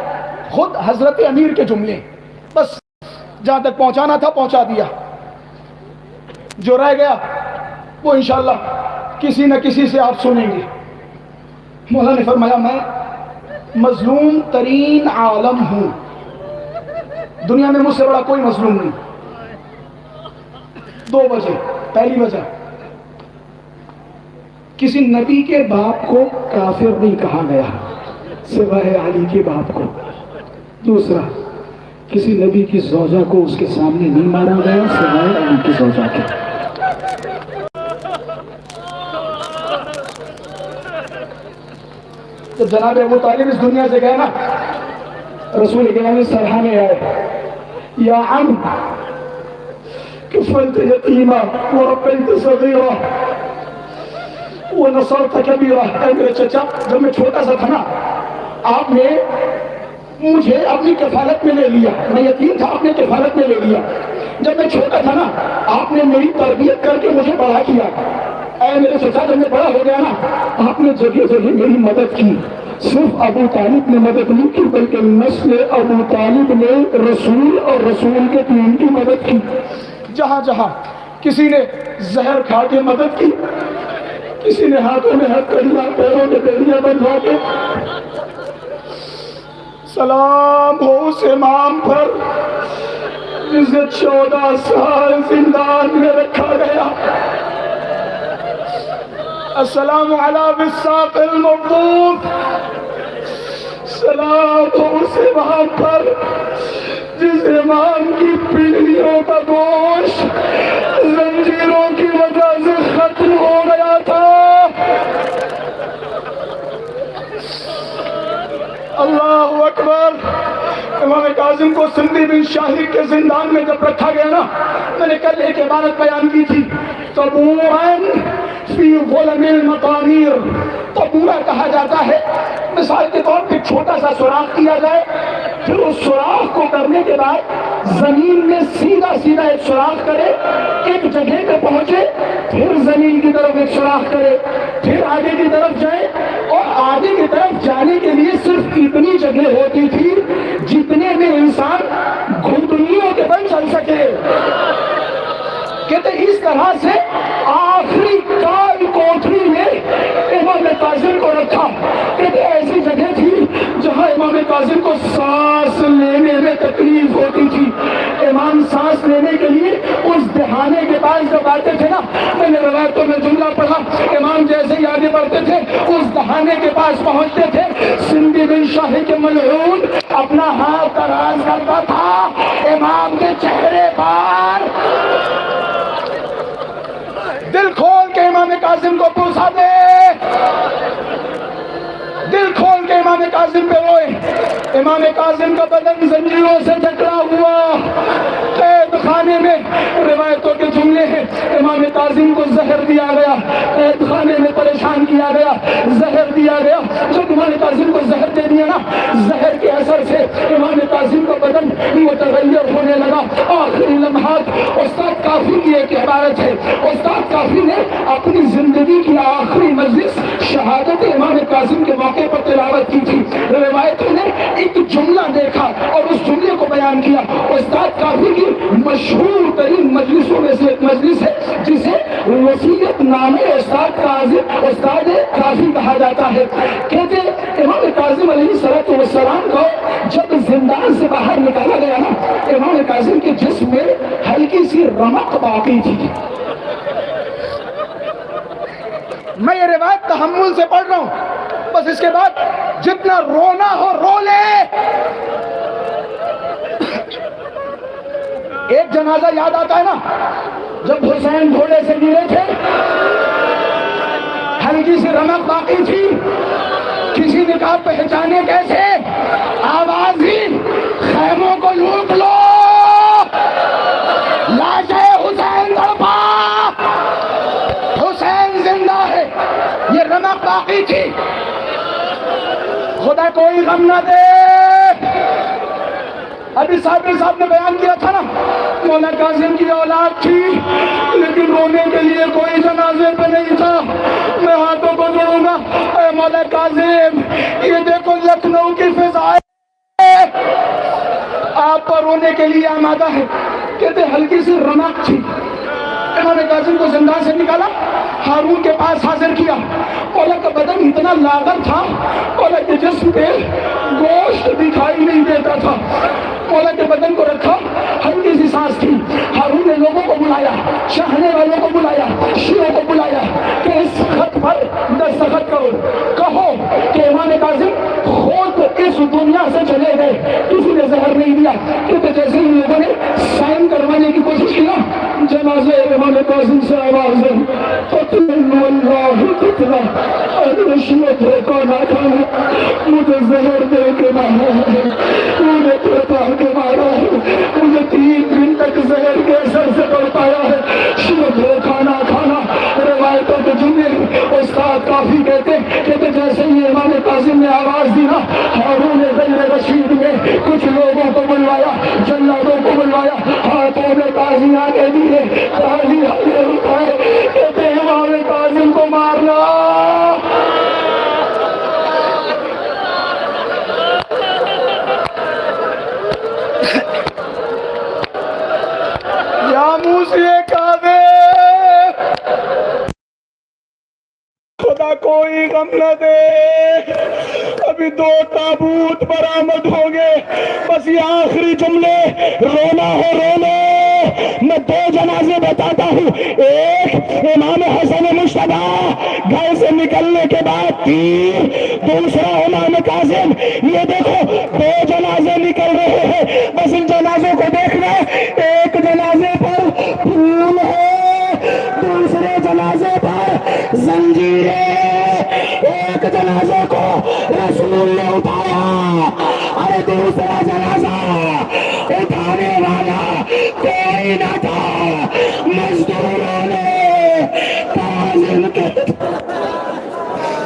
خود حضرت امیر کے جملے، بس جہاں تک پہنچانا تھا پہنچا دیا، جو رہ گیا وہ انشاءاللہ کسی نہ کسی سے آپ سنیں گے۔ مولا نے فرمایا میں مظلوم ترین عالم ہوں، دنیا میں مجھ سے بڑا کوئی مظلوم نہیں۔ دو وجہ، پہلی وجہ کسی نبی کے باپ کو کافر نہیں کہا گیا سوائے علی کے باپ کو۔ دوسرا کسی نبی کی زوجہ کو اس کے سامنے نہیں مارا گیا سوائے علی کی زوجہ کے۔ جب جناب ابو طالب اس دنیا سے گئے نا، رسول کریم سرحانے آئے، یا عم کفلت یتیما وربیت صغیرہ ونصرت کبیرہ۔ اے میرے چچا، جب میں چھوٹا سا تھا نا، آپ نے مجھے اپنی کفالت میں لے لیا، میں یتیم تھا، آپ نے کفالت میں لے لیا۔ جب میں چھوٹا تھا نا، آپ نے میری تربیت کر کے مجھے بڑا کیا۔ اے میرے چچا، جب میں بڑا ہو گیا نا، آپ نے جگہ جگہ میری مدد کی۔ صرف ابو طالب نے مدد نہیں کی بلکہ نسل ابو طالب نے رسول اور رسول کے دین کی مدد کی۔ جہاں جہاں کسی نے زہر کھا کے مدد کی، کسی نے ہاتھوں میں ہتھکڑیاں، پیروں میں بیڑیاں بندھوا کے۔ سلام ہو اس امام پر جسے 14 سال زندان میں رکھا گیا۔ السلام علی وساق الموقوف۔ سلام ہو اس امام پر جس امام کی پنڈلیوں کا گوشت زنجیروں کی وجہ سے ختم ہو گیا تھا۔ اللہ اکبر۔ امام کاظم کو سندھی بن شاہی کے زندان میں جب رکھا گیا نا، میں نے کل ایک عبارت بیان کی تھی، طبوعاً فی ظلم المقامیر۔ طبوع کہا جاتا ہے، مثال کے طور پہ چھوٹا سا سوراخ کیا جائے، پھر اس سوراخ کو کرنے کے بعد زمین میں سیدھا سیدھا ایک سوراخ کرے، ایک جگہ پہ پہنچے، پھر زمین کی طرف ایک سوراخ کرے، پھر آگے کی طرف جائے، اور آگے کی طرف جانے کے لیے صرف اتنی جگہ ہوتی تھی جتنے میں انسان گھٹنیوں کے بل چل سکے۔ کہتے اس طرح سے آخری کال کوٹری میں امام کاظم کو رکھا۔ کہتے ایسی جگہ تھی جہاں امام کاظم کو سانس لینے میں تکلیف ہوتی تھی۔ امام سانس لینے کے لیے اس دہانے کے پاس جب آتے تھے نا، میں نے روایتوں میں جملہ پڑھا، امام جیسے ہی آگے بڑھتے تھے اس دہانے کے پاس پہنچتے تھے، سندھی بن شاہی کے ملعون اپنا ہاتھ دراز کرتا تھا امام کے چہرے پر۔ دل کھول کے امام کاظم کو پوچھا دے، دل کھول کے امام کاظم پہ روئے۔ امام کاظم کا بدن زنجیروں سے جکڑا ہوا، قید خانے میں روایتوں کے جملے ہیں، امام کاظم کو زہر دیا گیا، قید خانے میں پریشان کیا گیا، زہر دیا گیا۔ جب امام کاظم کو زہر دے دیا نا، زہر کے اثر سے امام کاظم کا بدن متغیر ہونے لگا۔ آخری لمحات، استاد کافی کی ایک عبارت ہے، استاد کافی نے اپنی زندگی کی آخری مجلس شہادت امام کاظم کے موقع پر تلاوت کی تھی۔ روایتوں نے ایک جملہ دیکھا اور اس جملے کو بیان کیا۔ استاد کافی کی مشہور ترین مجلسوں میں سے ایک مجلس ہے جسے وصیت نامہ استاد کافی کہا جاتا ہے۔ کہتے امام کاظم علیہ السلام کو جب زندان سے باہر نکالا گیا نا، امام کاظم کے جسم میں ہلکی سی رمق باقی تھی۔ میں یہ روایت تحمل سے پڑھ رہا ہوں، بس اس کے بعد جتنا رونا ہو رو لے۔ ایک جنازہ یاد آتا ہے نا، جب حسین گھوڑے سے گرے تھے، ہلکی سی رمق باقی تھی، کسی نے کہا پہچانے کیسے؟ آواز ہی، خیموں کو لوٹ لو، لاش حسین تڑپا، حسین زندہ ہے۔ یہ رمق باقی تھی۔ خدا کوئی غم نہ دے۔ ابھی صاحب نے بیان کیا تھا نا، مولا کاظم کی اولاد تھی لیکن رونے کے لیے کوئی جنازے پہ نہیں تھا۔ میں ہاتھوں کو جوڑوں گا، اے مولا کاظم، یہ دیکھو لکھنؤ کی فضائیں آپ پر رونے کے لیے آمادہ ہے. کہتے ہلکی سی رمق تھی. امام کاظم کو زندان سے نکالا, ہارون کے پاس حاضر کیا. مولا کا بدن اتنا لاغر تھا, مولا کے جسم پہ گوشت دکھائی نہیں دیتا تھا. مولا کے بدن کو رکھا, ہلکی سی سانس تھی. ہارون نے لوگوں کو بلایا, چاہنے والوں کو بلایا, شیعوں کو بلایا کہ اس خط پر دستخط کرو. کہو کہ امام کاظم خود اس دنیا سے چلے گئے, کسی نے زہر نہیں دیا. کیونکہ جیسے ہی لوگوں نے سائن کروانے کی کوشش کی نا, جنازے امام کاظم سے آواز ہے, قتل اللہ قتلا, رشوت ہے کانا کھانا, مجھے زہر دے کے مارا ہے, مجھے پتا کے مارا ہے, مجھے 3 دن تک زہر کے اثر سے تڑپایا ہے, رشوت ہے کھانا کھانا. روایتوں کے جملے استاد کافی کہتے کہ جیسے ہی امام کاظم نے آواز دی نا, ہارون نے غیر رشید میں کچھ لوگوں کو بلوایا, جلادوں کو بلوایا, ہاتھوں میں تازیاں دے دیے, تازیاں دے اٹھائے, کہتے امام کاظم کو مارنا. یا موسی کاظم, خدا کوئی غم نہ دے, ابھی 2 تابوت برآمد ہوں گے. بس یہ آخری جملے, رونا ہے رونا. میں 2 جنازے بتاتا ہوں. ایک امام حسن مجتبیٰ گھر سے نکلنے کے بعد تیر, دوسرا امام کاظم. یہ دیکھو 2 جنازے نکل رہے ہیں, بس ان جنازوں کو دیکھنا. ایک جنازے پر پھول ہے, دوسرے جنازے پر زنجیریں. ایک جنازے کو رسول نے اٹھایا, ارے دوسرا جنازہ اٹھانے والا کوئی نہ تھا. مزدوروں نے کاظم کے